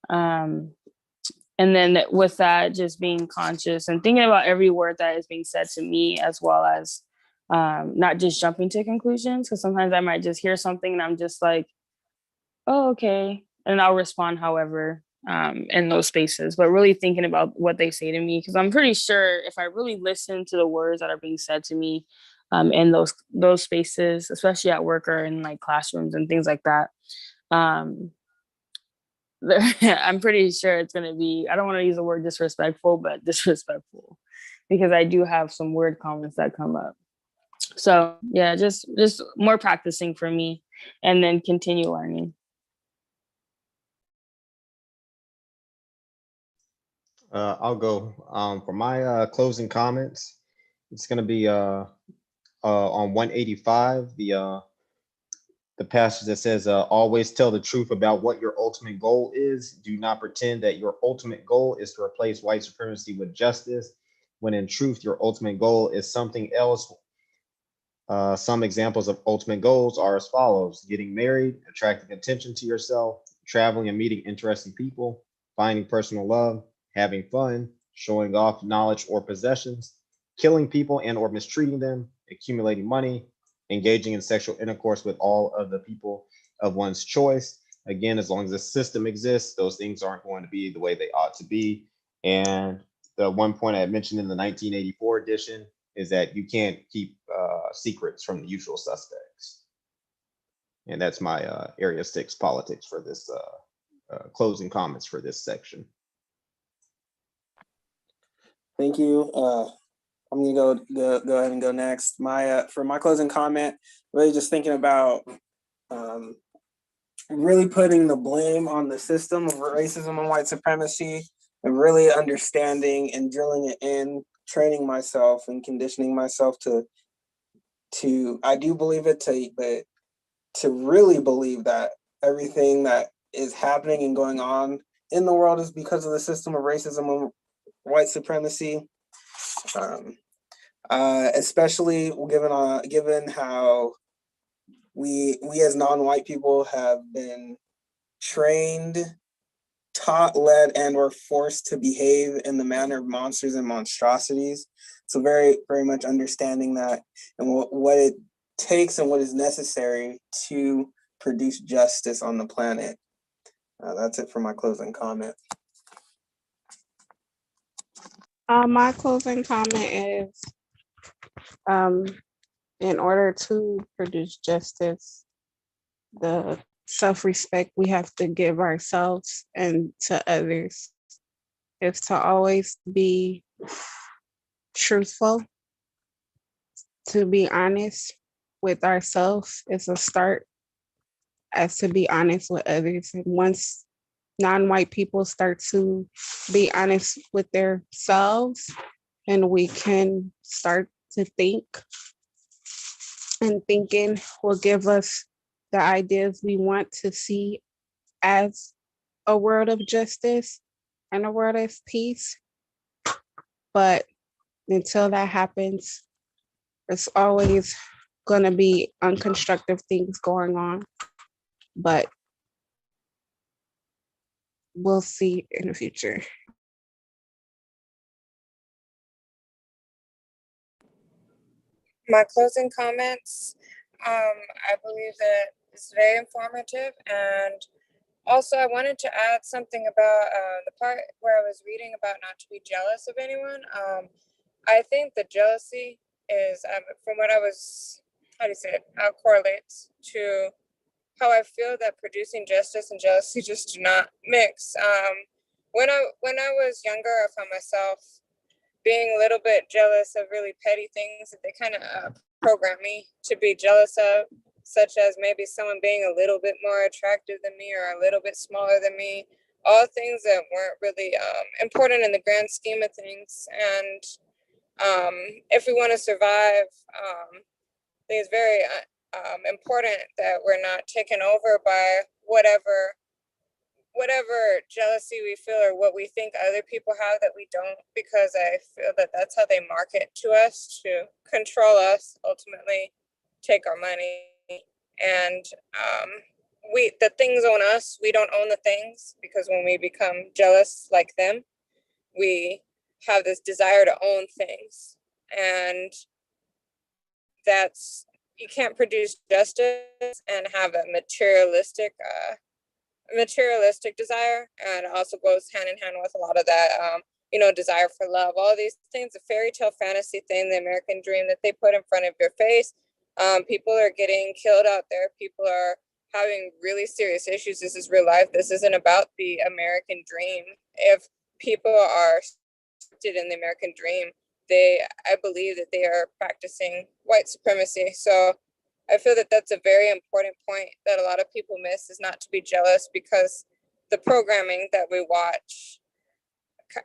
And then with that, just being conscious and thinking about every word that is being said to me, as well as not just jumping to conclusions, because sometimes I might just hear something and I'm just like, oh, okay. And I'll respond however in those spaces, but really thinking about what they say to me, because I'm pretty sure if I really listen to the words that are being said to me in those spaces, especially at work or in like classrooms and things like that, I'm pretty sure it's going to be, I don't want to use the word disrespectful, but disrespectful, because I do have some weird comments that come up. So yeah, just more practicing for me and then continue learning. I'll go for my closing comments. It's going to be on 185, the passage that says, always tell the truth about what your ultimate goal is. Do not pretend that your ultimate goal is to replace white supremacy with justice, when in truth, your ultimate goal is something else. Some examples of ultimate goals are as follows: getting married, attracting attention to yourself, traveling and meeting interesting people, finding personal love, having fun, showing off knowledge or possessions, killing people and or mistreating them, accumulating money, engaging in sexual intercourse with all of the people of one's choice. Again, as long as the system exists, those things aren't going to be the way they ought to be. And the one point I mentioned in the 1984 edition is that you can't keep secrets from the usual suspects. And that's my Area 6 politics for this closing comments for this section. Thank you. I'm gonna go ahead and go next. For my closing comment, really just thinking about really putting the blame on the system of racism and white supremacy, and really understanding and drilling it in, training myself and conditioning myself to I do believe it, but to really believe that everything that is happening and going on in the world is because of the system of racism and white supremacy. Especially given how we as non-white people have been trained, taught, led, and or forced to behave in the manner of monsters and monstrosities. So very, very much understanding that and what it takes and what is necessary to produce justice on the planet. That's it for my closing comment. My closing comment is, in order to produce justice, the self-respect we have to give ourselves and to others is to always be truthful, to be honest with ourselves is a start, as to be honest with others. And once non-white people start to be honest with themselves, and we can start to think, and thinking will give us the ideas we want to see as a world of justice and a world of peace. But until that happens, it's always going to be unconstructive things going on. But we'll see in the future. My closing comments, I believe that it's very informative, and also I wanted to add something about the part where I was reading about not to be jealous of anyone. I think the jealousy is, from what I was, how do you say it, how it correlates to how I feel that producing justice and jealousy just do not mix. When I was younger, I found myself being a little bit jealous of really petty things that they kind of program me to be jealous of, such as maybe someone being a little bit more attractive than me or a little bit smaller than me, all things that weren't really important in the grand scheme of things. And if we want to survive, I think it's very important that we're not taken over by whatever jealousy we feel or what we think other people have that we don't, because I feel that that's how they market to us to control us, ultimately take our money. And the things own us, we don't own the things, because when we become jealous like them, we have this desire to own things, and that's, you can't produce justice and have a materialistic desire. And it also goes hand in hand with a lot of that desire for love, all these things, the fairy tale fantasy thing, the American dream that they put in front of your face. People are getting killed out there, people are having really serious issues. This is real life. This isn't about the American dream. If people are restricted in the American dream, I believe that they are practicing white supremacy. So I feel that that's a very important point that a lot of people miss, is not to be jealous, because the programming that we watch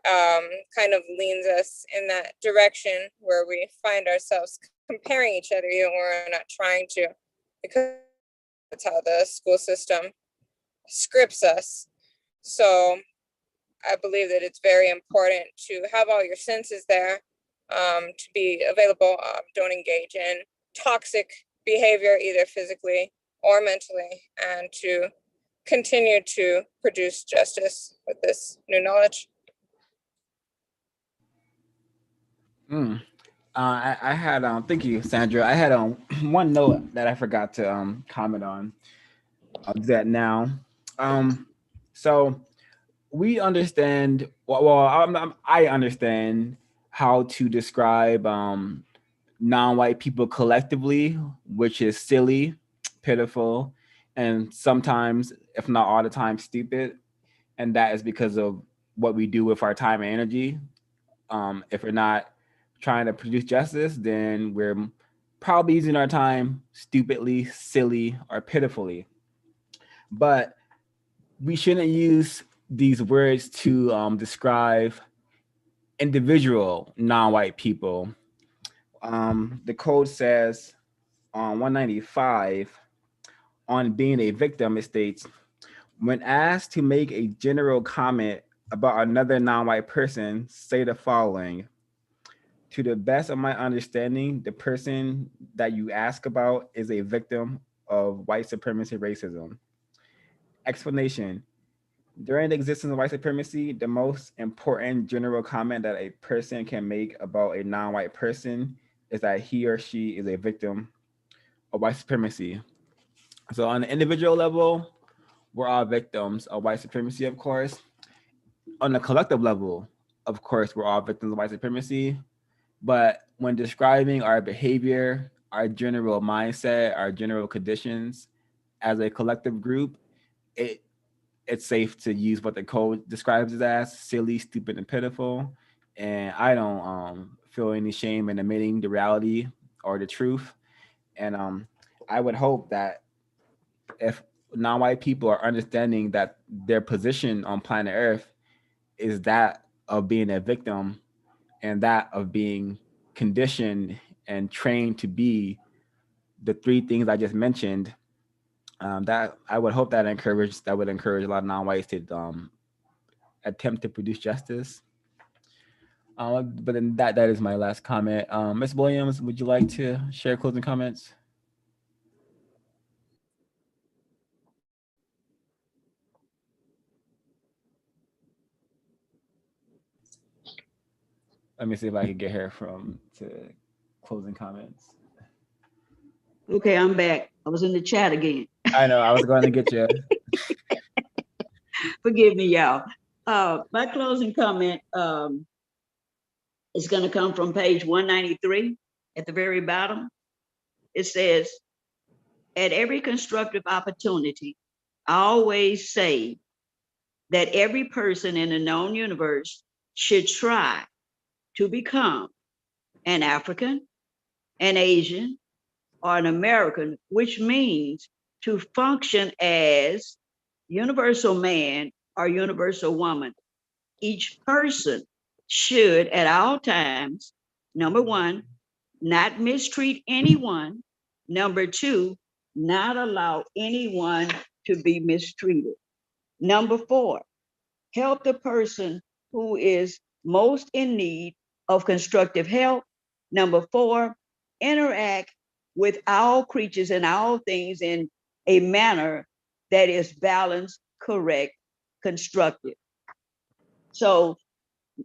kind of leans us in that direction where we find ourselves comparing each other, even when we're not trying to, because that's how the school system scripts us. So I believe that it's very important to have all your senses there, to be available. Don't engage in toxic behavior, either physically or mentally, and to continue to produce justice with this new knowledge. I had thank you, Sandra. I had one note that I forgot to comment on. I'll do that now. So we understand. I understand how to describe non-white people collectively, which is silly, pitiful, and sometimes, if not all the time, stupid. And that is because of what we do with our time and energy. If we're not trying to produce justice, then we're probably using our time stupidly, silly, or pitifully. But we shouldn't use these words to describe individual non-white people. The code says on 195, on being a victim, it states, When asked to make a general comment about another non-white person, say the following. To the best of my understanding, the person that you ask about is a victim of white supremacy racism. Explanation. During the existence of white supremacy, the most important general comment that a person can make about a non-white person is that he or she is a victim of white supremacy. So on the individual level, we're all victims of white supremacy, of course. On the collective level, of course, we're all victims of white supremacy. But when describing our behavior, our general mindset, our general conditions as a collective group, it's safe to use what the code describes it as silly, stupid, and pitiful. And I don't feel any shame in admitting the reality or the truth. And I would hope that if non-white people are understanding that their position on planet Earth is that of being a victim and that of being conditioned and trained to be the three things I just mentioned, that I would hope that would encourage a lot of non-whites to attempt to produce justice. But then that is my last comment. Ms. Williams, would you like to share closing comments? Let me see if I can get her to closing comments. Okay, I'm back. I was in the chat again. I know, I was going to get you. Forgive me, y'all. My closing comment is going to come from page 193 at the very bottom. It says, at every constructive opportunity, I always say that every person in the known universe should try to become an African, an Asian, or an American, which means to function as universal man or universal woman. Each person should at all times, number one, not mistreat anyone. Number two, not allow anyone to be mistreated. Number four, help the person who is most in need of constructive help. Number four, interact with all creatures and all things in a manner that is balanced, correct, constructive. So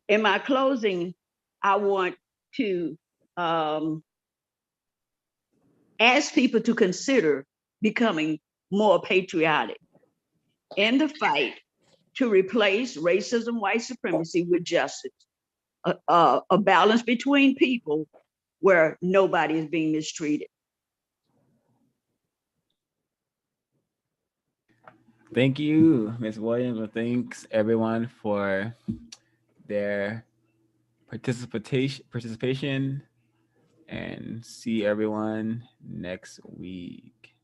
in my closing, I want to ask people to consider becoming more patriotic in the fight to replace racism, white supremacy with justice, a balance between people where nobody is being mistreated. Thank you, Ms. Williams, and thanks everyone for their participation, and see everyone next week.